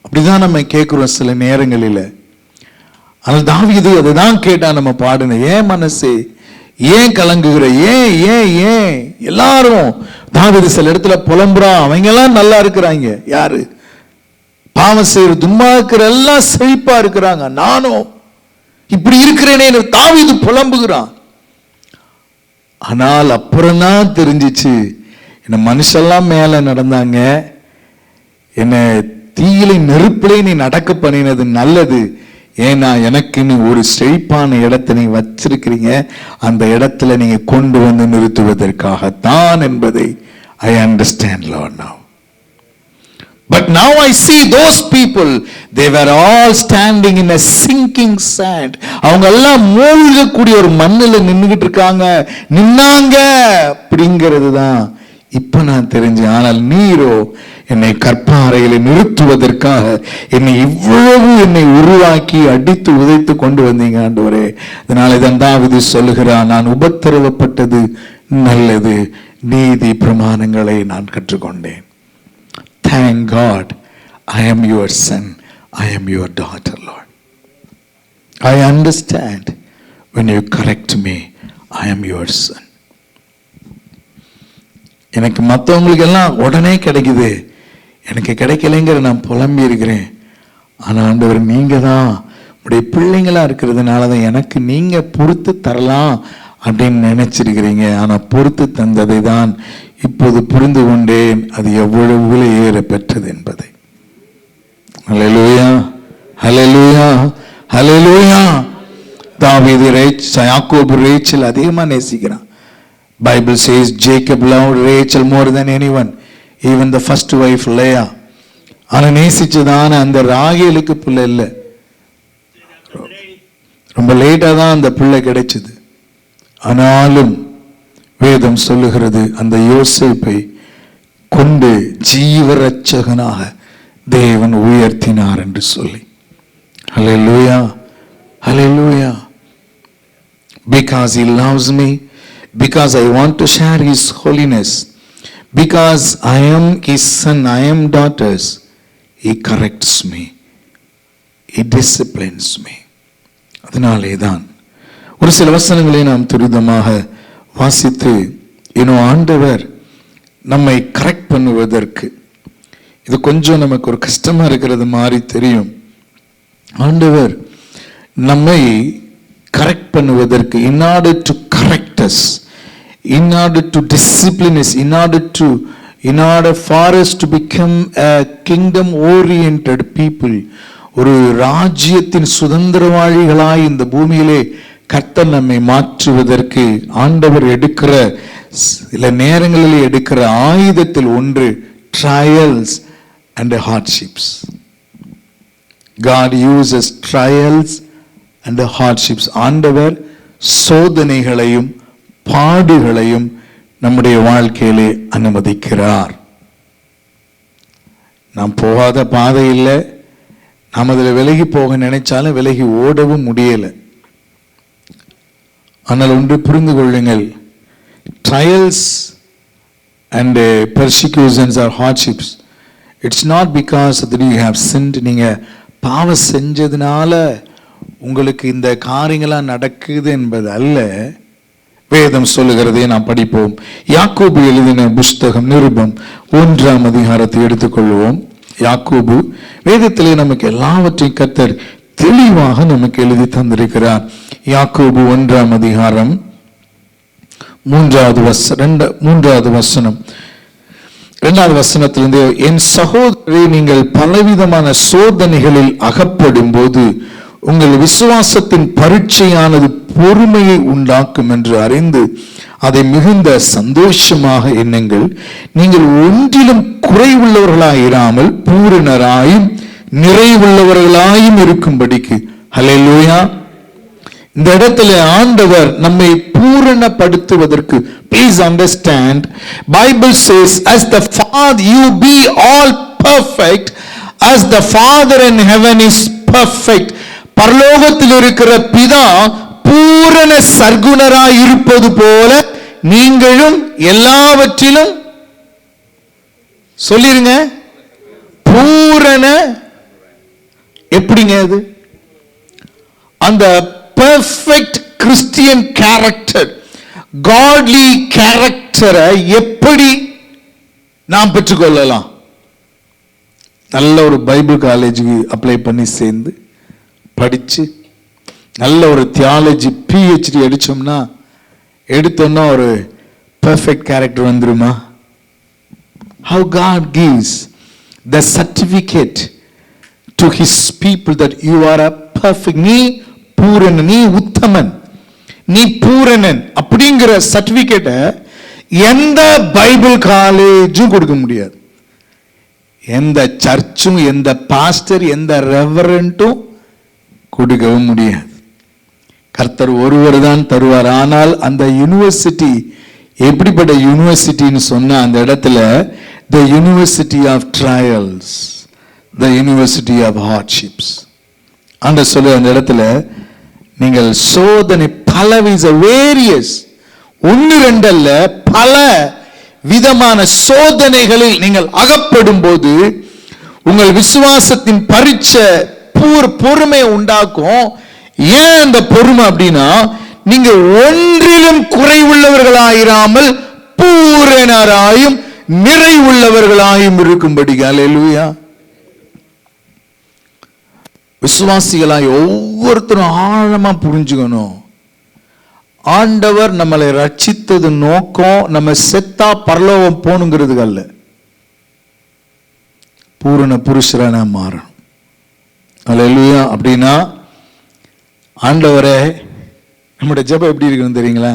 அப்படிதான் நம்ம கேட்கிறோம் சில நேரங்களில். ஆனால் தாவீது அதுதான் கேட்டா நம்ம பாடுன, ஏன் மனசே ஏன் கலங்குகிற, ஏன் ஏன் ஏன் எல்லாரும் தாவீது சில இடத்துல புலம்புறான். அவங்க எல்லாம் நல்லா இருக்கிறாங்க, யாரு பாவம் செய்யற துன்மார்க்கிற எல்லாம் செழிப்பா இருக்கிறாங்க, நானும் இப்படி இருக்கிறேனே தாவீது புலம்புகிறான். ஆனால் அப்புறம்தான் தெரிஞ்சிச்சு, என்ன மனுஷெல்லாம் மேல நடந்தாங்க, என்ன தீயிலை நெருப்பிலை நீ நடக்க பண்ணினது நல்லது. ஏன்னா எனக்குன்னு ஒரு செழிப்பான இடத்தை நீ வச்சிருக்கிறீங்க, அந்த இடத்துல நீங்க கொண்டு வந்து நிறுத்துவதற்காகத்தான் என்பதை I understand, Lord, now. But now I see those people, they were all standing in a sinking sand. அவங்க எல்லாம் மூழ்கக்கூடிய ஒரு மண்ணில் நின்றுகிட்டு இருக்காங்க, நின்னாங்க அப்படிங்கிறது தான் இப்ப நான் தெரிஞ்சேன். ஆனால் நீரோ என்னை கற்பாறையில நிறுத்துவதற்காக என்னை உருவாக்கி அடித்து உதைத்து கொண்டு வந்தீங்க ஆண்டவரே. அதனால தான் தாவீது சொல்லுகிறான், நான் உபத்திரவப்பட்டது நல்லது, நீதி பிரமாணங்களை நான் கற்றுக்கொண்டேன். Thank God, I am your son, I am your daughter, Lord. I understand when you correct me, I am your son. எனக்கு மற்றவங்களுக்கு எல்லாம் உடனே கிடைக்குது, எனக்கு கிடைக்கலைங்கிற நான் புலம்பி இருக்கிறேன். ஆனால் ஆண்டவர் நீங்க தான் உடைய பிள்ளைங்களா இருக்கிறதுனால தான் எனக்கு நீங்க பொறுத்து தரலாம் அப்படின்னு நினைச்சிருக்கிறீங்க. ஆனால் பொறுத்து தந்ததை தான் இப்போது புரிந்து கொண்டேன், அது எவ்வளவு விலையேற பெற்றது என்பதை. ஹல்லேலூயா, ஹல்லேலூயா, ஹல்லேலூயா. தாவீது யாக்கோபு ரேச்சல் அதிகமா நேசிக்கிறான். Bible says Jacob loved Rachel more than anyone, even the first wife Leah. ஆனா நேசிச்சதான அந்த ராகேலுக்கு பிள்ளை இல்லை, ரொம்ப லேட்டா தான் அந்த பிள்ளை கிடைச்சது. ஆனாலும் வேதம் சொல்லுகிறது அந்த யோசேப்பை கொண்டு ஜீவரட்சகனாக தேவன் உயர்த்தினார் என்று சொல்லி. ஹல்லேலூயா, ஹல்லேலூயா. Because he loves me, because I want to share his holiness, because I am his son, I am daughters, he corrects me, he disciplines me. அதனாலே தான் ஒரு சில வசனங்களை நாம் துரிதமாக வாசித்து ஆண்டவர் நம்மை கரெக்ட் பண்ணுவதற்கு, இது கொஞ்சம் நமக்கு ஒரு கஷ்டமா இருக்கிறது மாதிரி தெரியும். ஆண்டவர் நம்மை கரெக்ட் பண்ணுவதற்கு, in order to correct us, in order to discipline us, in order for us to become a kingdom oriented people, ஒரு ராஜ்யத்தின் சுதந்திரவாளிகளாய் இந்த பூமியிலே கர்த்தர் நம்மை மாற்றுவதற்கு ஆண்டவர் எடுக்கிற சில நேரங்களில் எடுக்கிற ஆயுதத்தில் ஒன்று trials and hardships. God uses trials and hardships. ஆண்டவர் சோதனைகளையும் பாடுகளையும் நம்முடைய வாழ்க்கையிலே அனுமதிக்கிறார். நாம் போகாத பாதை இல்லை, நாம் அதில் விலகி போக நினைச்சாலும் விலகி ஓடவும் முடியலை. ஆனால் ஒன்று புரிந்து கொள்ளுங்கள், trials and persecutions or hardships, it's not because that you have sinned. நீங்க பாவம் செஞ்சதுனால உங்களுக்கு இந்த காரியங்களாம் நடக்குது என்பது அல்ல. வேதம் சொல்லுகிறதை நாம் படிப்போம். யாக்கோபு எழுதின புஸ்தகம் நிருபம் 1ஆம் அதிகாரத்தை எடுத்துக்கொள்வோம். யாக்கோபு வேதத்திலே நமக்கு எல்லாவற்றையும் கர்த்தர் தெளிவாக நமக்கு எழுதி தந்திருக்கிறார். யாக்கோபு 1ஆம் அதிகாரம் 3வது வசனம், 2வது வசனத்திலிருந்து, என் சகோதரரை நீங்கள் பலவிதமான சோதனைகளில் அகப்படும் போது உங்கள் விசுவாசத்தின் பரீட்சையானது பொறுமையை உண்டாக்கும் என்று அறிந்து அதை மிகுந்த சந்தோஷமாக எண்ணுங்கள். நீங்கள் ஒன்றிலும் குறைவுள்ளவர்களாயிராமல் பூரணராயும் நிறைவுள்ளவர்களாயும் இருக்கும்படிக்கு. ஹல்லேலூயா. இந்த இடத்துல ஆண்டவர் நம்மை பூரணப்படுத்துவதற்கு, please understand, Bible says as the Father you be all perfect as the Father in heaven is perfect. பரலோகத்தில் இருக்கிற பிதா பூரண சர்க்குணராய் இருப்பது போல நீங்களும் எல்லாவற்றிலும் சொல்லிருங்க பூரண. எப்படிங்க அது? அந்த பெர்ஃபெக்ட் கிறிஸ்டியன் கேரக்டர், காட்லி கேரக்டரை எப்படி நாம் பெற்றுக்கொள்ளலாம்? நல்ல ஒரு பைபிள் காலேஜுக்கு அப்ளை பண்ணி சேர்ந்து படிச்சு நல்ல ஒரு தியாலஜி PhD அடிச்சோம்னா எடுத்தோன்னா ஒரு பெர்ஃபெக்ட் கேரக்டர் வந்துருமா? How God gives the certificate to his people that you are a perfect, நீ பூரணன், நீ உத்தமன், நீ பூரணன் அப்படிங்கிற சர்டிபிகேட்டை எந்த பைபிள் காலேஜும் கொடுக்க முடியாது. எந்த சர்ச்சும், எந்த பாஸ்டர், எந்த ரெவரண்ட்டும் கொடுக்கவும் முடியாது. கர்த்தர் ஒருவர் தான் தருவார். ஆனால் அந்த யூனிவர்சிட்டி எப்படிப்பட்ட யூனிவர்சிட்டின்னு சொன்ன அந்த இடத்துல the university of trials, the university of hardships. அந்த சொல்ல அந்த இடத்துல நீங்கள் சோதனை பல வேரியஸ், ஒன்று ரெண்டல்ல பல விதமான சோதனைகளில் நீங்கள் அகப்படும் போது உங்கள் விசுவாசத்தின் பரீட்சை பொறுமை உண்டாக்கும். ஏன் அந்த பொறுமை அப்படின்னா, நீங்க ஒன்றிலும் குறைவுள்ளவர்களாயிராமல் பூரணராயும் நிறைவுள்ளவர்களாயும் இருக்கும்படி. அல்லேலூயா. விசுவாசிகளாய் ஒவ்வொருத்தரும் ஆழமா புரிஞ்சுக்கணும், ஆண்டவர் நம்மளை ரட்சித்தது நோக்கம் நம்ம செத்தா பரலோகம் போகணுங்கிறதுக்கு அல்ல, பூரண புருஷரான மாறணும். அல்லேலூயா. அப்படின்னா ஆண்டவரே, நம்முடைய ஜெபம் எப்படி இருக்குன்னு தெரியுங்களா?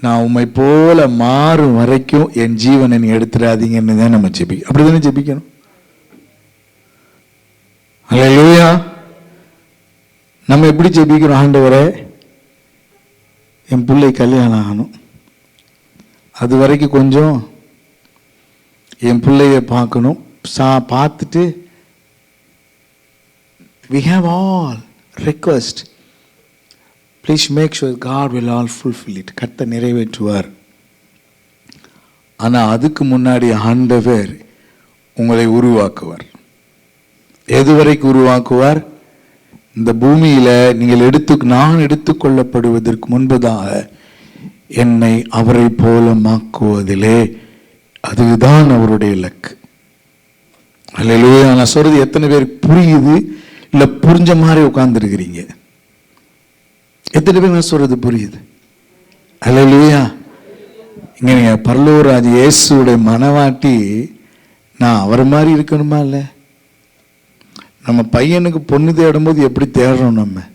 நான் உம்மை போல மாறும் வரைக்கும் என் ஜீவனை நீ எடுத்துடாதீங்கன்னு தான் நம்ம ஜெபிக்கணும். அப்படிதானே ஜெபிக்கணும். அல்லேலூயா. நம்ம எப்படி ஜெபிக்கிறோம்? ஆண்டவரே, என் பிள்ளை கல்யாணம் ஆகணும், அது வரைக்கும் கொஞ்சம் என் பிள்ளைய பார்க்கணும், பார்த்துட்டு we have all request, please make sure God will all fulfill it. கர்த்தர் நிறைவேற்றுவார். ஆனா அதுக்கு முன்னாடி ஆண்டவர் உங்களை உருவாக்குவார். எதுவரைக்கும் உருவாக்குவார்? இந்த பூமியில நீங்கள் நான் எடுத்துக்கொள்ளப்படுவதற்கு முன்பதாக என்னை அவரை போல மாக்குவதிலே, அதுதான் அவருடைய இலக்கு. அல்லேலூயா. நான் சொல்றது எத்தனை பேருக்கு புரியுது? இல்ல புரிஞ்ச மாதிரி உட்கார்ந்துருக்கிறீங்க? எத்தனை பேர் நான் சொல்றது புரியுது? அல்லேலூயா. இங்க நீங்க பரலோகராஜ் இயேசுடைய மனவாட்டி, நான் அவரை மாதிரி இருக்கணுமா? இல்ல, நம்ம பையனுக்கு பொண்ணு தேடும் போது எப்படி தேடுறோம்? நம்ம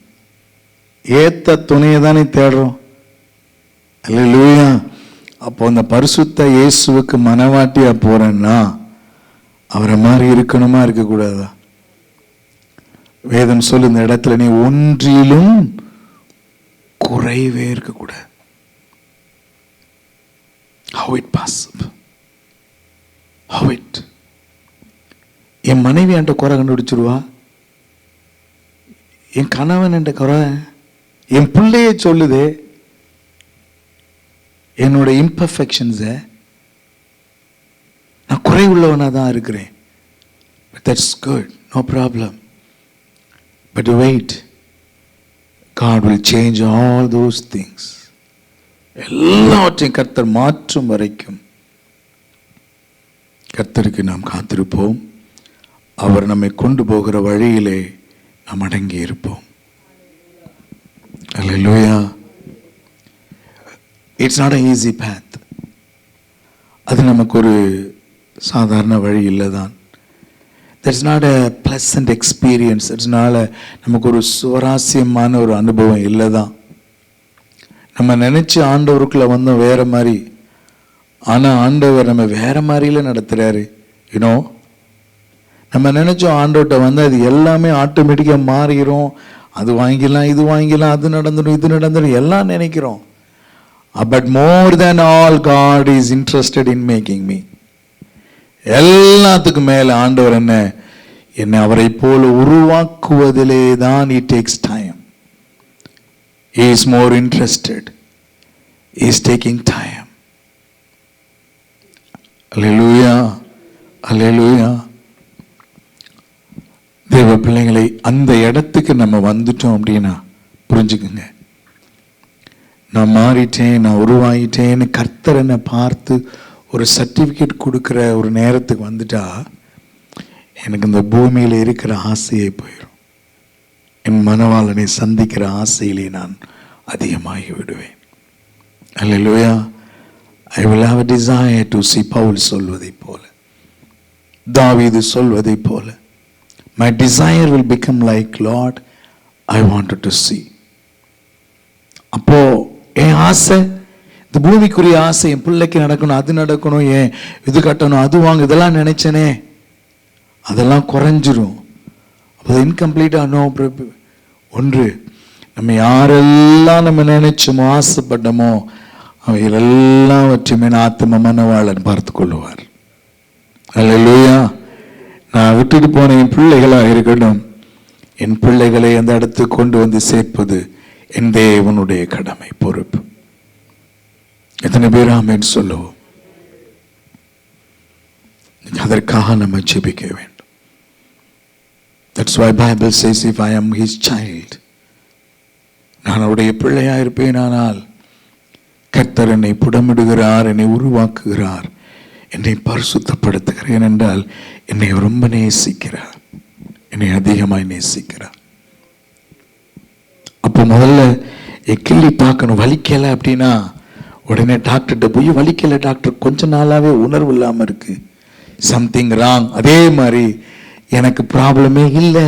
ஏத்த துணையை தானே தேடுறோம். அல்லேலூயா. அப்போ அந்த பரிசுத்த இயேசுவுக்கு மனவாட்டியா போறேன்னா அவரை மாதிரி இருக்கணுமா, இருக்கக்கூடாதா? வேதம் சொல்லு இந்த இடத்துல, நீ ஒன்றிலும் குறைவே இருக்கக்கூடாது. How it possible? How it? என் மனைவி என்கிட்ட குறை கண்டுபிடிச்சிருவா, என் கணவன் என்கிட்ட குறை, என் பிள்ளைய சொல்லுதே என்னோட இம்பர்ஃபெக்ஷன்ஸை, நான் குறை உள்ளவனா தான் இருக்கிறேன். But that's good, no problem. But wait, God will change all those things. எல்லாவற்றையும் கர்த்தர் மாற்றும் வரைக்கும் கர்த்தருக்கு நாம் காத்திருப்போம். அவர் நம்மை கொண்டு போகிற வழியிலே நாம் அடங்கி இருப்போம். அல்லேலூயா. It's not an easy path. அது நமக்கு ஒரு சாதாரண வழி இல்லை தான். That's not a pleasant experience. It's not நமக்கு ஒரு சுவாரஸ்யமான ஒரு அனுபவம் இல்லை தான். நம்ம நினைச்சு ஆண்டவருக்குள்ள வந்தோம் வேற மாதிரி, ஆனா ஆண்டவர் நம்ம வேற மாதிரில நடத்துறாரு. யூனோ, நம்ம நினைச்சோம் ஆண்டவர்கிட்ட வந்து அது எல்லாமே ஆட்டோமேட்டிக்காக மாறிடும், அது வாங்கிடலாம், இது வாங்கிடலாம், அது நடந்துடும், இது நடந்துடும் எல்லாம் நினைக்கிறோம். But more than all God is interested in making me. எல்லாத்துக்கும் மேல ஆண்டவர் என்னை அவரை போல உருவாக்குவதிலே தான் he takes time. He is more interested. He is taking time. Hallelujah. Hallelujah. தேவ பிள்ளைகளை, அந்த இடத்துக்கு நம்ம வந்துட்டோம் அப்படின்னா புரிஞ்சுக்குங்க, நான் மாறிட்டேன், நான் உருவாயிட்டேன்னு கர்த்தர் என்னை பார்த்து ஒரு சர்டிஃபிகேட் கொடுக்குற ஒரு நேரத்துக்கு வந்துட்டா எனக்கு இந்த பூமியில் இருக்கிற ஆசையே போயிடும். என் மனவாளனை சந்திக்கிற ஆசையிலே நான் அதிகமாகி விடுவேன். அல்லேலூயா. I will have a desire to see Pavul சொல்வதை போல, தாவீது சொல்வதை போல, my desire will become like Lord, I wanted to see. அப்போ என் ஆசை, இந்த பூமிக்குரிய ஆசை, என் பிள்ளைக்கு நடக்கணும், அது நடக்கணும், ஏன் இது கட்டணும், அது வாங்க, இதெல்லாம் நினைச்சனே, அதெல்லாம் குறைஞ்சிரும். அப்போ இன்கம்ப்ளீட்டா நோ. ஒன்று, நம்ம யாரெல்லாம் நம்ம நினைச்சோமோ ஆசைப்பட்டோமோ அவைகளெல்லாவற்றையுமே ஆத்ம மனவாளன் பார்த்து கொள்ளுவார். அல்லேலூயா. நான் விட்டுட்டு போன என் பிள்ளைகளாக இருக்கட்டும், என் பிள்ளைகளை அந்த இடத்துக்கு கொண்டு வந்து சேர்ப்பது என் தேவனுடைய கடமை, பொறுப்பு. எத்தனை பேர் ஆமென் சொல்லுவோம்? அதற்காக நம்ம ஜெபிக்க வேண்டும். That's why Bible says, if I am his child, நான் அவருடைய பிள்ளையா இருப்பேனானால் கர்த்தர் என்னை புடமிடுகிறார், என்னை உருவாக்குகிறார், என்னை பரிசுத்தப்படுத்துகிறேன் என்றால் என்னை ரொம்ப நேசிக்கிறார், என்னை அதிகமாய் நேசிக்கிறார். அப்போ முதல்ல கிள்ளி பார்க்கணும். வலிக்கலை அப்படின்னா உடனே டாக்டர்கிட்ட போய், வலிக்கலை டாக்டர், கொஞ்ச நாளாவே உணர்வு இல்லாமல் இருக்கு, சம்திங் ராங். அதே மாதிரி எனக்கு ப்ராப்ளமே இல்லை,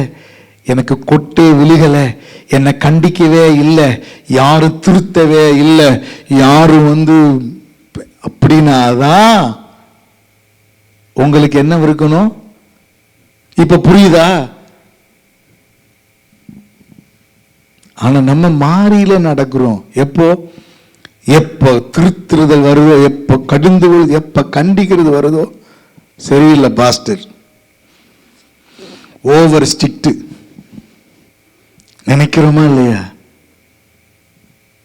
எனக்கு கொட்டே விழுகலை, என்னை கண்டிக்கவே இல்லை, யாரும் திருத்தவே இல்லை, யாரும் அப்படின்னாதான் உங்களுக்கு என்ன இருக்கணும்? இப்ப புரியுதா? ஆனா நம்ம மாறியில நடக்கிறோம். எப்போ திருத்துறுதல் வருதோ, எப்போ கடிந்து விழுது, எப்ப கண்டிக்கிறது வருதோ, சரியில்லை பாஸ்டர், ஓவர் ஸ்ட்ரிக்ட் நினைக்கிறோமா இல்லையா?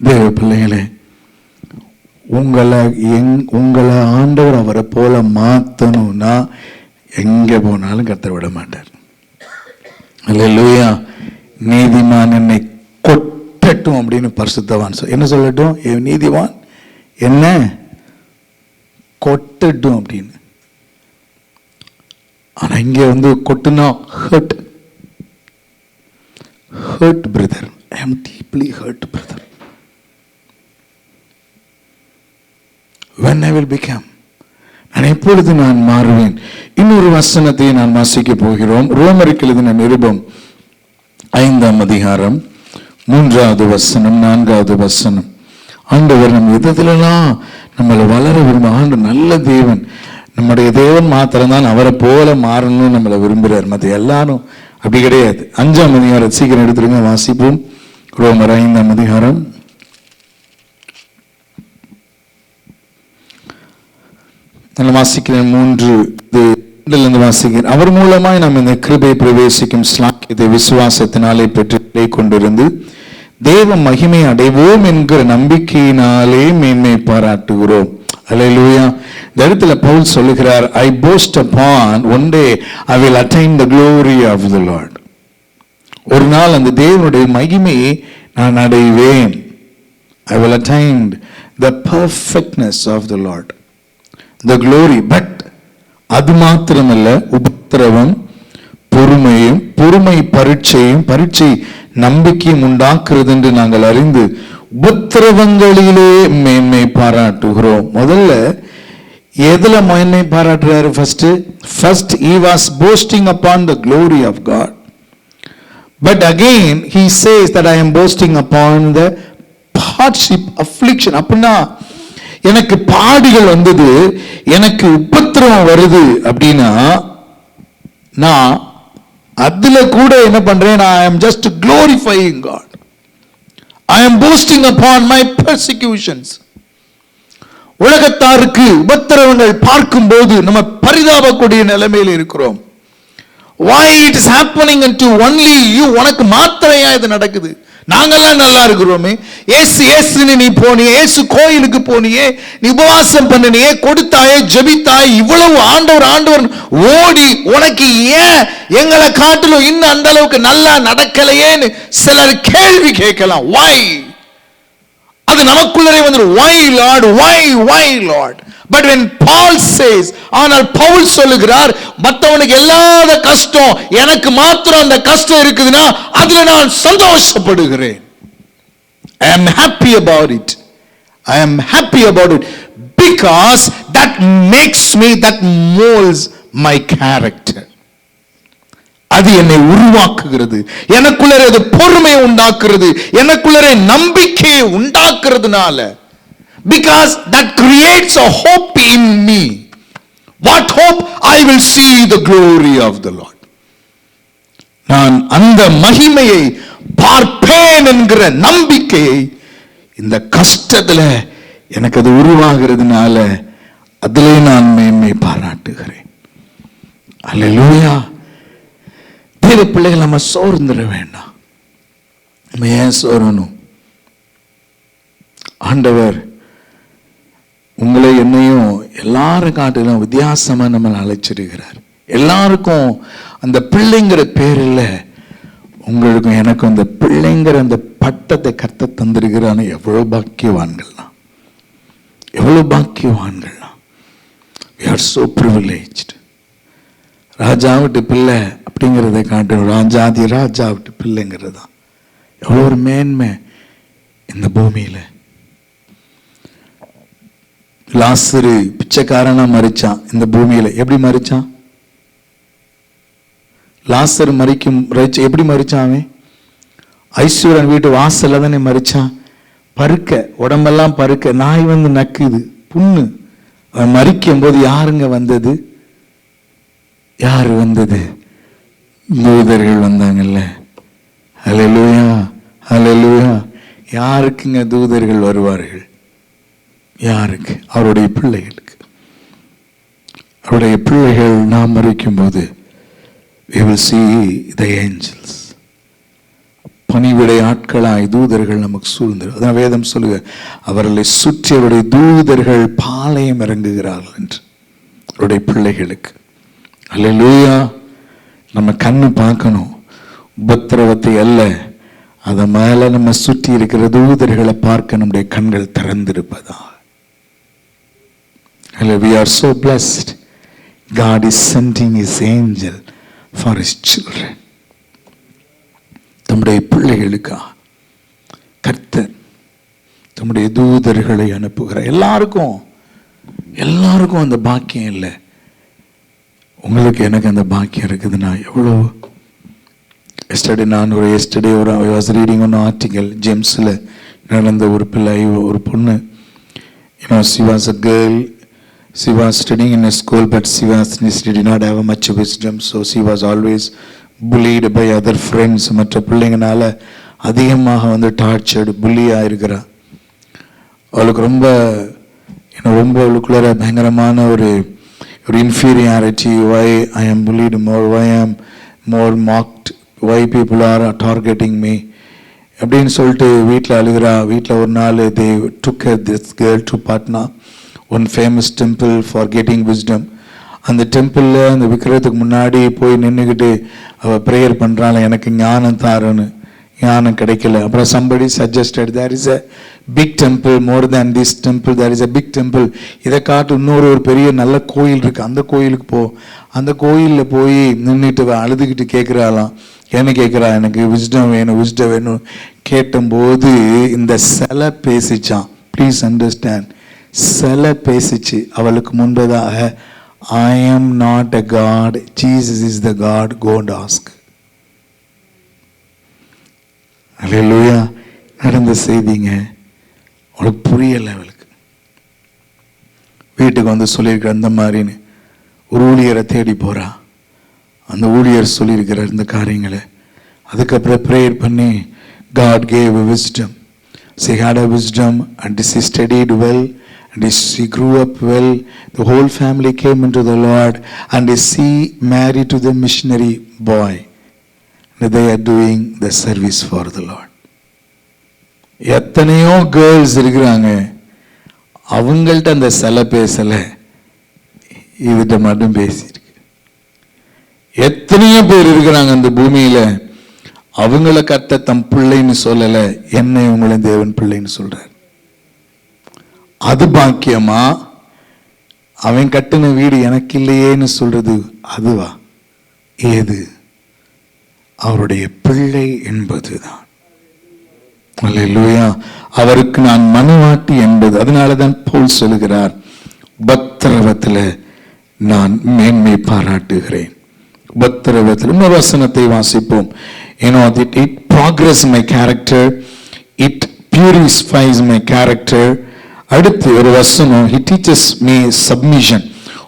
தேவ பிள்ளைகளே, உங்களை ஆண்டவர் அவரை போல மாத்தணும்னா எங்க போனாலும் கர்த்தர் விட மாட்டார். அல்லேலூயா. நீதிமான் என்னை கொட்டட்டும் அப்படின்னு பரிசுத்தவான் என்ன சொல்லட்டும்? நீதிமான் என்ன கொட்டட்டும் அப்படின்னு. ஆனா இங்க கொட்டுனா hurt brother, I am deeply hurt brother. When I will become, நான் எப்பொழுது நான் மாறுவேன்? இன்னொரு வசனத்தை நான் வாசிக்க போகிறோம். ரோமருக்கு எழுதின நிருபம் 5ஆம் அதிகாரம் 3வது வசனம் 4வது வசனம். ஆண்டவர் நம்ம எதிலெல்லாம் நம்மளை வளர விரும்ப, ஆண்டு நல்ல தேவன், நம்முடைய தேவன் மாத்திரம்தான் அவரை போல மாறணும்னு நம்மளை விரும்புகிறார், மற்ற எல்லாரும் அப்படி கிடையாது. 5ஆம் அதிகாரம் சீக்கிரம் எடுத்துருங்க, வாசிப்போம். ரோமர் 5ஆம் அதிகாரம் வாசிக்கிறேன். 3 வாசிக்கிறேன். அவர் மூலமாய் நாம் இந்த கிருபை பிரவேசிக்கும் ஸ்லாக்கியத்தை விசுவாசத்தினாலே பெற்று கொண்டிருந்து தேவ மகிமை அடைவோம் என்கிற நம்பிக்கையினாலே மேன்மை பாராட்டுகிறோம். அல்லேலூயா. இந்த இடத்துல பவுல் சொல்லுகிறார், I boast upon one day I will attain the glory of the Lord. ஒரு நாள் அந்த தேவனுடைய மகிமையை நான் அடைவேன். I will attain the perfectness of the Lord, the glory. But அது மாத்திரமல்ல, உபத்திரவம் பொறுமையும், பொறுமை பரீட்சையும், பரீட்சை நம்பிக்கையும் உண்டாக்குறது என்று நாங்கள் அறிந்து உபத்திரவங்களிலே மேன்மை பாராட்டுகிறோம். முதல்ல எதுல மேன்மை பாராட்டுறாரு? first he was boasting upon the glory of God, but again he says that I am boasting upon the hardship, affliction. அப்படின்னா எனக்கு பாடுகள் வந்தது, எனக்கு உபத்திரவம் வருது அப்படின்னா நான் அதுல கூட என்ன பண்றேன்? I am just glorifying God. I am boasting upon my persecutions. உலகத்தாருக்கு உபத்திரவங்கள் பார்க்கும் போது நம்ம பரிதாபக்கூடிய நிலைமையில் இருக்கிறோம். Why it is happening unto only you? உனக்கு மாத்திரையா இது நடக்குது? நாங்கெல்லாம் நல்லா இருக்கிறோமே. ஏசுன்னு நீ போனியே, ஏசு கோயிலுக்கு போனியே, நீ உபவாசம் பண்ணினியே, கொடுத்தாயே, ஜெபித்தாய், இவ்வளவு ஆண்டவர் ஓடி உனக்கு ஏன் எங்களை காட்டிலும் இன்னும் அந்த அளவுக்கு நல்லா நடக்கலையேன்னு சிலர் கேள்வி கேட்கலாம். Why? அது நமக்குள்ளே வந்து why Lord, why Lord? But when Paul says, ஆனால் பவுல் சொல்லுகிறார், மற்றவனுக்கு இல்லாத கஷ்டம் எனக்கு மாத்திரம் அந்த கஷ்டம் இருக்குதுன்னா அதுல நான் சந்தோஷப்படுகிறேன். I am happy about it. I am happy about it because that makes me, that molds my character. அது என்னை உருவாக்குகிறது, எனக்குள்ளே அது பொறுமையை உண்டாக்குறது, எனக்குள்ளே நம்பிக்கையை உண்டாக்குறதுனால, because that creates a hope in me. What hope? I will see the glory of the Lord. நான் அந்த மகிமையை பார்ப்பேன் என்கிற நம்பிக்கையை இந்த கஷ்டத்துல எனக்கு அது உருவாகிறதுனால அதிலே நான் மேன்மை பாராட்டுகிறேன். அல்லேலூயா. தேவ பிள்ளைகள், நம்ம சோர்ந்துட வேண்டாம். நம்ம ஏன் சோரணும்? ஆண்டவர் உங்களை என்னையும் எல்லாரும் காட்டிலும் வித்தியாசமா நம்மளை அழைச்சிருக்கிறார். எல்லாருக்கும் அந்த பிள்ளைங்கிற பேர் இல்லை, உங்களுக்கும் எனக்கும் அந்த பிள்ளைங்கிற அந்த பட்டத்தை கர்த்தர் தந்திருக்கிறான்னு எவ்வளவு பாக்கியவான்கள்லாம், எவ்வளவு பாக்கியவான்கள்லாம். we are so privileged. ராஜா விட்டு பிள்ளை அப்படிங்கிறத காட்டும் ராஜாதி ராஜா விட்டு பிள்ளைங்கிறது தான் எவ்வளோ ஒரு மேன்மை இந்த பூமியில. லாசரு பிச்சைக்காரனா மரிச்சான் இந்த பூமியில. எப்படி மரிச்சான்? லாசர் எப்படி மரிச்சான்? அவன் ஐஸ்வர்யன் வீட்டு வாசல்ல தானே மரிச்சான். பருக்க, உடம்பெல்லாம் பருக்க, நாய் வந்து நக்குது, புண்ணு. அவன் மரிக்கும் போது யாருங்க வந்தது? யாரு வந்தது? தூதர்கள் வந்தாங்கல்ல. ஹல்லேலூயா, ஹல்லேலூயா. யாருக்குங்க தூதர்கள் வருவார்கள்? யாருக்கு? அவருடைய பிள்ளைகளுக்கு. அவருடைய பிள்ளைகள் நாம் மரிக்கும் போது we will see the angels. பணிவிடை ஆட்களாய் தூதர்கள் நமக்கு சூழ்ந்து, அதான் வேதம் சொல்லுங்க, அவர்களை சுற்றி அவருடைய தூதர்கள் பாளையம் இறங்குகிறார்கள் என்று அவருடைய பிள்ளைகளுக்கு. அல்லேலூயா. நம்ம கண்ணு பார்க்கணும் உபத்திரவத்தை அல்ல, அத மேல நம்ம சுற்றி இருக்கிற தூதர்களை பார்க்க நம்முடைய கண்கள் திறந்திருப்பதா. We are so blessed. God is sending his angel for his children. தம்முடைய பிள்ளைகளுக்கா கர்த்தர் தம்முடைய தூதர்களை அனுப்புகிறார். எல்லாருக்கும் அந்த பாக்கியம் இல்லை. உங்களுக்கு எனக்கு அந்த பாக்கியம் இருக்குதுன்னா எவ்வளோ. Yesterday I was reading an article, ஜேம்ஸ்ல நடந்த ஒரு பிள்ளை, ஒரு பொண்ணு. She was a girl. She was studying in a school, but she did not have much wisdom, so she was always bullied by other friends. மற்ற பிள்ளைங்கனால அதிகமாக வந்து tortured, புள்ளி ஆயிருக்கிறா. அவளுக்கு ரொம்ப அவளுக்குள்ள பயங்கரமான ஒரு inferiority. Why I am bullied more? Why I am more mocked? Why people are targeting me? அப்படின்னு சொல்லிட்டு வீட்டில் அழுகிறா. வீட்டில் ஒரு நாள் they took this girl to Patna, one famous temple for getting wisdom. அந்த டெம்பிளில் அந்த விக்கிரகத்துக்கு முன்னாடி போய் நின்றுக்கிட்டு அவள் ப்ரேயர் பண்ணுறாள், எனக்கு ஞானம் தாருன்னு. ஞானம் கிடைக்கல. அப்புறம் somebody suggested there is a big temple, more than this temple there is a big temple. இதை காட்டு இன்னொரு பெரிய நல்ல கோயில் இருக்கு, அந்த கோயிலுக்கு போ. அந்த கோயிலில் போய் நின்றுட்டு அழுதுகிட்டு கேட்குறாளாம். என்ன கேட்குறா? எனக்கு விஸ்டம் வேணும். கேட்டபோது இந்த சிலை பேசிச்சான். ப்ளீஸ் அண்டர்ஸ்டாண்ட், சிலை பேசிச்சு. அவளுக்கு முன்பதாக I am not a God, Jesus is the God, go and ask. அல்லேலூயா. நடந்த செய்திங்க. அவளுக்கு புரியலை. அவளுக்கு வீட்டுக்கு வந்து சொல்லியிருக்கிற அந்த மாதிரின்னு ஒரு ஊழியரை தேடி போறா. அந்த ஊழியர் சொல்லியிருக்கிறார் இந்த காரியங்களை. அதுக்கப்புறம் ப்ரேயர் பண்ணி God gave a wisdom. She had a wisdom and she studied well and she grew up well. The whole family came into the Lord and she married to the missionary boy. And they are doing the service for the Lord. எத்தனையோ girls இருக்கிறாங்க, அவங்கள்ட்ட அந்த சிலை பேசலை, இதுகிட்ட மட்டும் பேசியிருக்கு. எத்தனையோ பேர் இருக்கிறாங்க அந்த பூமியில, அவங்கள கர்த்தர் தம் பிள்ளைன்னு சொல்லல, என்னை உங்களை தேவன் பிள்ளைன்னு சொல்றார். அது பாக்கியமா? அவன் கட்டின வீடு எனக்கு இல்லையேன்னு சொல்றது அதுவா? ஏது? அவருடைய பிள்ளை என்பதுதான். அல்லேலூயா. அவருக்கு நான் மனவாட்டி என்பது. அதனாலதான் பவுல் சொல்லுகிறார், உபத்திரவத்தில் நான் மேன்மை பாராட்டுகிறேன். உபத்திரவத்தில் இன்னொரு வசனத்தை வாசிப்போம். It progress my character, it purifies my character. அடுத்து ஒரு வசனம், he teaches me submission.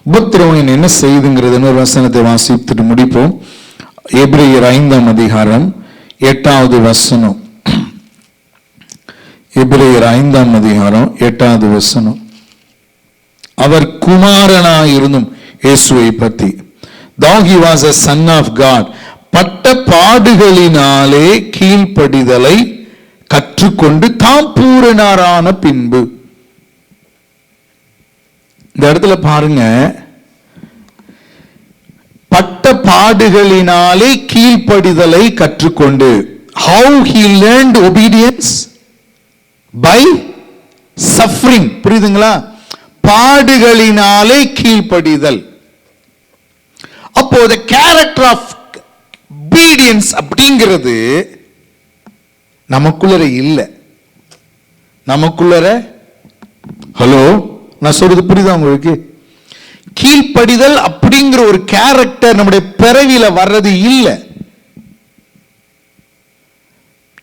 உபத்திரவம் என்ன செய்துங்கிறது இன்னொரு வசனத்தை வாசித்துட்டு முடிப்போம். எபிரேயர் 5ஆம் அதிகாரம் 8வது வசனம். எபிரேயர் 5ஆம் அதிகாரம் 8வது வசனம். அவர் குமாரனாயிருந்தும் இயேசுவை பற்றி, though he was a son of God, பட்ட பாடுகளினாலே கீழ்ப்படிதலை கற்றுக்கொண்டு தாம் பூரணரான பின்பு. இந்த இடத்துல பாருங்க, பட்ட பாடுகளினாலே கீழ்ப்படிதலை கற்றுக்கொண்டு. how he learned obedience? by suffering. புரியுதுங்களா? பாடுகளினாலே கீழ்ப்படிதல். அப்போ the character of obedience அப்படிங்கிறது நமக்குள்ளர இல்ல. நமக்குள்ளர, ஹலோ, நான் சொல்றது புரியுதா உங்களுக்கு? கீழ்ப்படிதல் அப்படிங்கிற ஒரு கேரக்டர் நம்முடைய பிறவியில வர்றது இல்லை.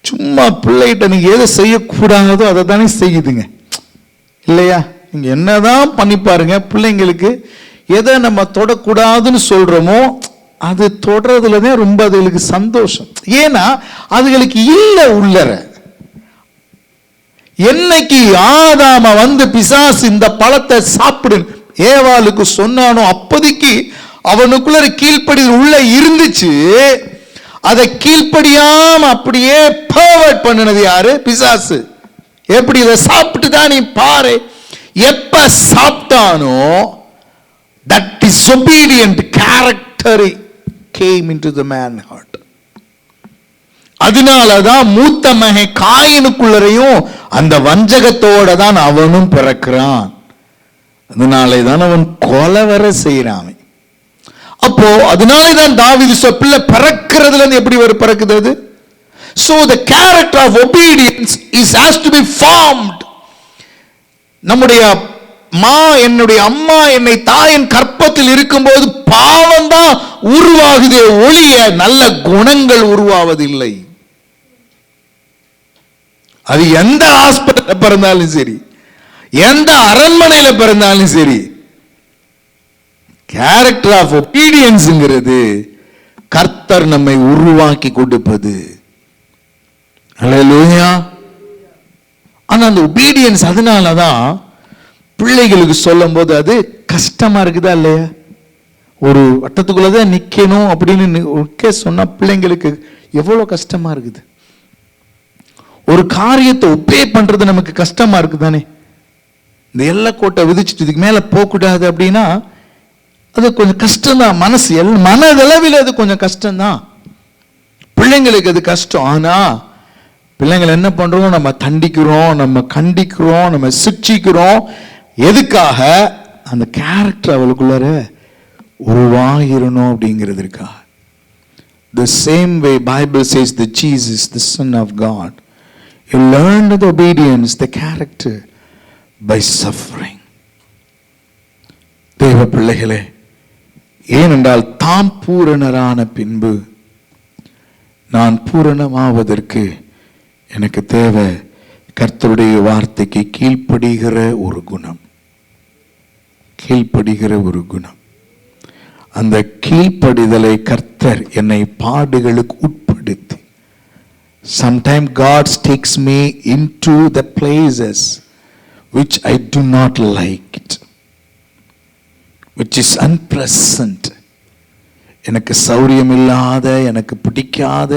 சும்மா பிள்ளைகிட்ட நீங்க எதை செய்யக்கூடாதோ அதை தானே செய்யுதுங்க, இல்லையா? நீங்க என்னதான் பண்ணி பாருங்க, பிள்ளைங்களுக்கு எதை நம்ம தொடக்கூடாதுன்னு சொல்றோமோ அது தொடறதுலதான் ரொம்ப அதுகளுக்கு சந்தோஷம். ஏன்னா அதுகளுக்கு இல்ல உள்ளர. என்னைக்கு ஆதாம வந்து பிசாசு இந்த பழத்தை சாப்பிடு ஏவாளுக்கு சொன்னானோ அப்போதைக்கு அவனுக்குள்ள கீழ்ப்படிதல் உள்ள இருந்துச்சு. அதை கீழ்ப்படியாம அப்படியே பர்வர்ட் பண்ணினது யாரு? பிசாசு. எப்படி இதை சாப்பிட்டு தான் நீ பாரு, எப்ப சாப்பிட்டானோ that disobedient character came into the man heart. அதனாலதான் மூத்த மகன் காயினுக்குள்ளரையும் அந்த வஞ்சகத்தோட தான் அவனும் பிறக்கிறான். அதனாலேதான் அவன் கொலை வர செய்யறான். அப்போ அதனாலேதான் தாவீது பிள்ளை பிறக்கிறதுல இருந்து எப்படி பிறக்குது அது? So the character of obedience is has to be formed. நம்முடைய என்னுடைய அம்மா என்னை தாயின் கற்பத்தில் இருக்கும்போது பாவம் தான் உருவாகுதே ஒழிய நல்ல குணங்கள் உருவாவதில்லை. அது எந்த ஹாஸ்பிட்டல் பிறந்தாலும் சரி, எந்த அரண்மனையில பிறந்தாலும் சரி, கேரக்டர் ஆஃப் ஒபீடியன்ஸ்ங்கிறது கர்த்தர் நம்மை உருவாக்கி கொடுப்பது. அல்லேலூயா. ஆனா அந்த ஒபீடியன்ஸ் அதனாலதான் பிள்ளைகளுக்கு சொல்லும் போது அது கஷ்டமா இருக்குதா இல்லையா? ஒரு வட்டத்துக்குள்ளதான் நிக்கணும் அப்படின்னு சொன்னா பிள்ளைங்களுக்கு எவ்வளவு கஷ்டமா இருக்குது. ஒரு காரியத்தை ஒபே பண்றது நமக்கு கஷ்டமா இருக்குதானே? இந்த எல்லை கோட்டை விதிச்சுட்டு இதுக்கு மேல போக கூடாது அப்படின்னா அது கொஞ்சம் கஷ்டம்தான். மனதளவில் அது கொஞ்சம் கஷ்டம்தான். பிள்ளைங்களுக்கு அது கஷ்டம். ஆனா பிள்ளைங்களை என்ன பண்றோம்? நம்ம தண்டிக்கிறோம், நம்ம கண்டிக்கிறோம், நம்ம சிக்ஷிக்கிறோம். எதுக்காக? அந்த character அவளுக்குள்ளார உருவாகிரணும் அப்படிங்கிறதுக்கா. The same way Bible says that Jesus, the Son of God, he learned the obedience, the character by suffering. தேவ பிள்ளைகளே, ஏனென்றால் தாம் பூரணரான பின்பு நான் பூரணமாவதற்கு எனக்கு தேவை கர்த்தருடைய வார்த்தைக்கு கீழ்ப்படுகிற ஒரு குணம். கீழ்ப்படுகிற ஒரு குணம். அந்த கீழ்ப்படிதலை கர்த்தர் என்னை பாடுகளுக்கு உட்படுத்தி, sometimes God takes me into the places which I do not like it, which is unpleasant. எனக்கு சௌரியம் இல்லாத, எனக்கு பிடிக்காத,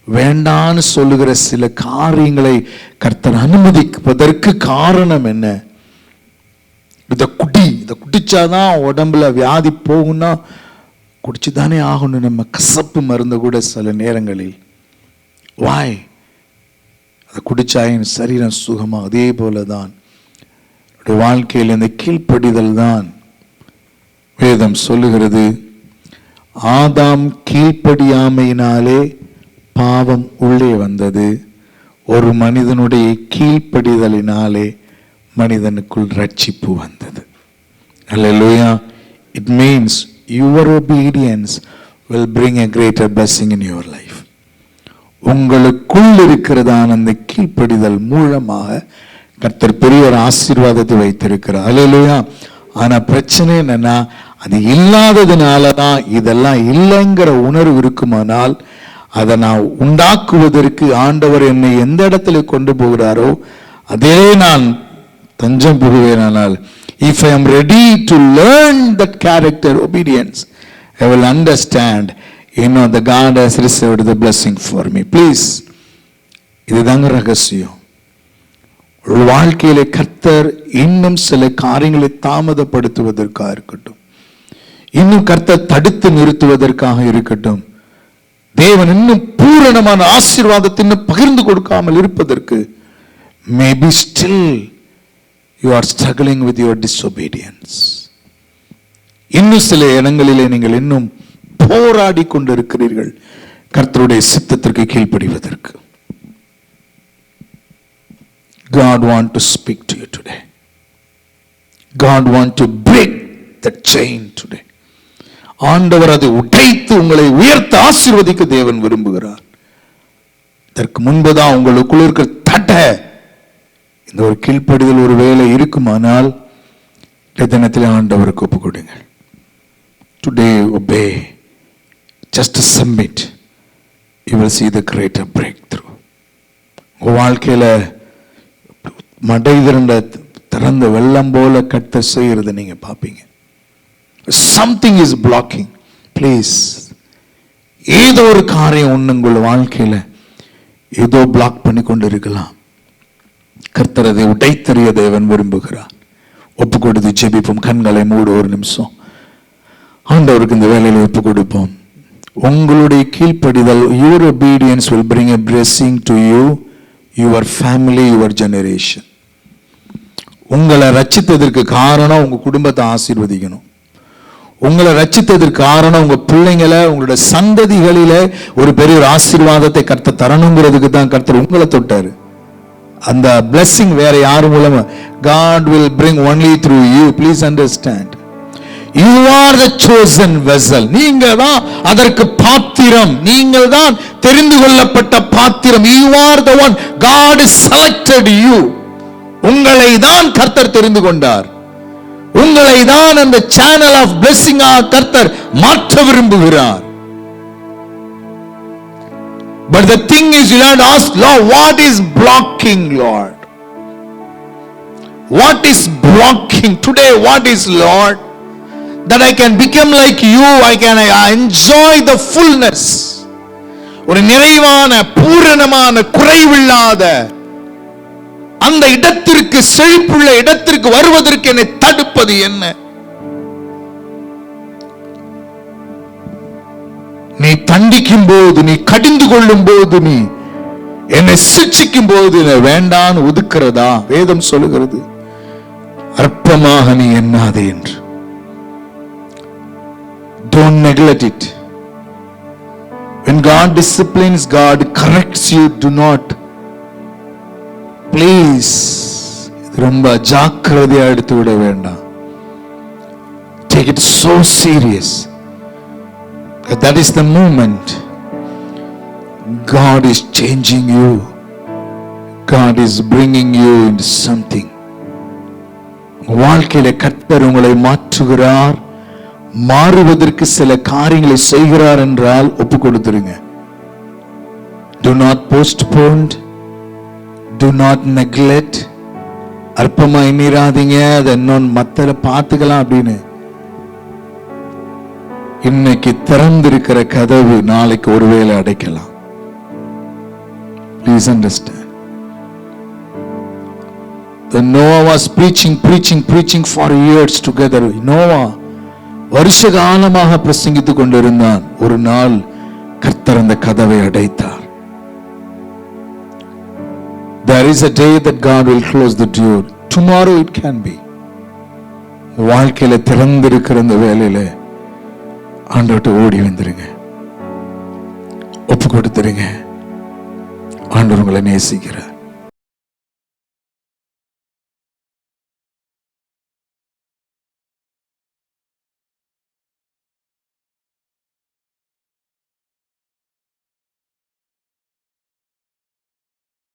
வேண்டான்னு சொல்லுகிற சில காரியங்களை கர்த்தர் அனுமதிப்பதற்கு காரணம் என்ன? இதை குடிச்சாதான் உடம்புல வியாதி போகும்னா குடிச்சுதானே ஆகணும். நம்ம கசப்பு மருந்து கூட சில நேரங்களில் வாய் அதை குடிச்சா என் சரீரம் சுகமா. அதே போலதான் வாழ்க்கையில் இந்த கீழ்ப்படிதல் தான் வேதம் சொல்லுகிறது. ஆதாம் கீழ்ப்படியாமையினாலே பாவம் உள்ளே வந்தது. ஒரு மனிதனுடைய கீழ்ப்படிதலினாலே மனிதனுக்குள் ரட்சிப்பு வந்தது. Hallelujah. It means your obedience will bring a greater blessing in your life. உங்களுக்குள் இருக்கிறதான அந்த கீழ்ப்படிதல் மூலமாக கர்த்தர் பெரிய ஒரு ஆசீர்வாதத்தை வைத்திருக்கிறார். Hallelujah. ஆனா பிரச்சனை என்னன்னா, அது இல்லாததுனால தான் இதெல்லாம் இல்லைங்கிற உணர்வு இருக்குமானால், அதை நான் உண்டாக்குவதற்கு ஆண்டவர் என்னை எந்த இடத்துல கொண்டு போகிறாரோ அதே நான் தஞ்சம் புகுவேனானால், if I am ready to learn that character obedience, I will understand, the God has reserved the blessing for me. Please, இதுதாங்க ரகசியம். ஒரு வாழ்க்கையில கர்த்தர் இன்னும் சில காரியங்களை தாமதப்படுத்துவதற்காக இருக்கட்டும், இன்னும் கர்த்தர் தடுத்து நிறுத்துவதற்காக இருக்கட்டும், தேவன் இன்னும் பூரணமான ஆசீர்வாதத்தை இன்னும் பகிர்ந்து கொடுக்காமல் இருப்பதற்கு, maybe still you are struggling with your disobedience. இன்னும் சில இடங்களிலே நீங்கள் இன்னும் போராடி கொண்டிருக்கிறீர்கள் கர்த்தருடைய சித்தத்திற்கு கீழ்ப்படிவதற்கு. God want to speak to you today. God want to break the chain today. ஆண்டவர் அதை உடைத்து உங்களை உயர்த்த ஆசீர்வதிக்க தேவன் விரும்புகிறார். இதற்கு முன்புதான் உங்களுக்குள் இருக்கிற தடை, இந்த ஒரு கீழ்ப்படிதல் ஒரு வேலை இருக்குமானால் தினத்தில் ஆண்டவருக்கு ஒப்பு கொடுங்க. Today obey, just submit, you will see the greater breakthrough. உங்க வாழ்க்கையில மடை திறந்த வெள்ளம் போல கர்த்தர் செய்யறதை நீங்க பாப்பீங்க. Something is blocking. Please, ஏதோ ஒரு காரியம் ஒண்ணு உங்கள் வாழ்க்கையில ஏதோ பிளாக் பண்ணி கொண்டு இருக்கலாம். கர்த்தர் அதை உடைத்தறிய தேவன் விரும்புகிறார். ஒப்பு கொடுத்து ஜெபிப்போம். கண்களை மூடு ஒரு நிமிஷம். ஆண்டவருக்கு இந்த வேலையில ஒப்பு கொடுப்போம். உங்களுடைய கீழ்ப்படிதல், your obedience will bring a blessing to you, your family, your generation. உங்களை ரட்சித்ததற்கு காரணம் உங்க குடும்பத்தை ஆசீர்வதிக்கணும். உங்களை ரட்சித்ததற்கு காரணம் உங்க பிள்ளைங்களை, உங்களோட சந்ததிகளில ஒரு பெரிய ஒரு ஆசீர்வாதத்தை கர்த்தர் தரணுங்கிறதுக்கு தான் கர்த்தர் உங்களை தொட்டாரு. அந்த blessing வேற யார் மூலமா? God will bring only through you. Please understand. You are the chosen vessel. நீங்க தான் அதற்கு பாத்திரம். நீங்கள் தான் தெரிந்து கொள்ளப்பட்ட பாத்திரம். You are the one. God selected you. உங்களை தான் கர்த்தர் தெரிந்து கொண்டார். உங்களை தான் அந்த சேனல் ஆஃப் blessing கர்த்தர் மாற்ற விரும்புகிறார். But the thing is, you have to ask, Lord, what is blocking, Lord? What is blocking today? What is, Lord? That I can become like you, I can enjoy the fullness. ஒரு நிறைவான பூரணமான குறைவில்லாத அந்த இடத்திற்கு, செழிப்புள்ள இடத்திற்கு வருவதற்கு என்னை தடுப்பது என்ன? நீ தண்டிக்கும் போது, நீ கடிந்து கொள்ளும் போது, நீ என்னை சிக்ஷிக்கும் போது வேண்டான் ஒதுக்கிறதா? வேதம் சொல்லுகிறது, அற்பமாக நீ எண்ணாதே என்று. Don't neglect it. When God disciplines, God corrects you. Do not, please, ரொம்ப ஜாக்கிரதையா எடுத்து விட வேண்டாம். Take it so serious. That is the moment God is changing you. God is bringing you into something. வாழ்க்கையில கர்த்தர் உங்களை மாற்றுகிறார். மாறுவதற்கு சில காரியங்களை செய்கிறார் என்றால் ஒப்பு கொடுத்துருங்க. Do not postpone. Do not neglect. அற்பமா எண்ணிராதீங்க, அதை இன்னொன்று மத்தல பார்த்துக்கலாம் அப்படின்னு. இன்னைக்கு திறந்திருக்கிற கதவு நாளைக்கு ஒருவேளை அடைக்கலாம். Please understand. The Noah was preaching for years together. Noah வருஷ காலமாக பிரசங்கித்துக் கொண்டிருந்தான். ஒரு நாள் கர்த்தர் அந்த கதவை அடைத்தார். There is a day that God will close the door. Tomorrow it can be. வாழ்க்கையில திறந்திருக்கிற அந்த வேலையில ஆண்டவர்கிட்ட ஓடி வந்துருங்க, ஒப்பு கொடுத்துருங்க. ஆண்டவர் உங்களை நேசிக்கிறார்.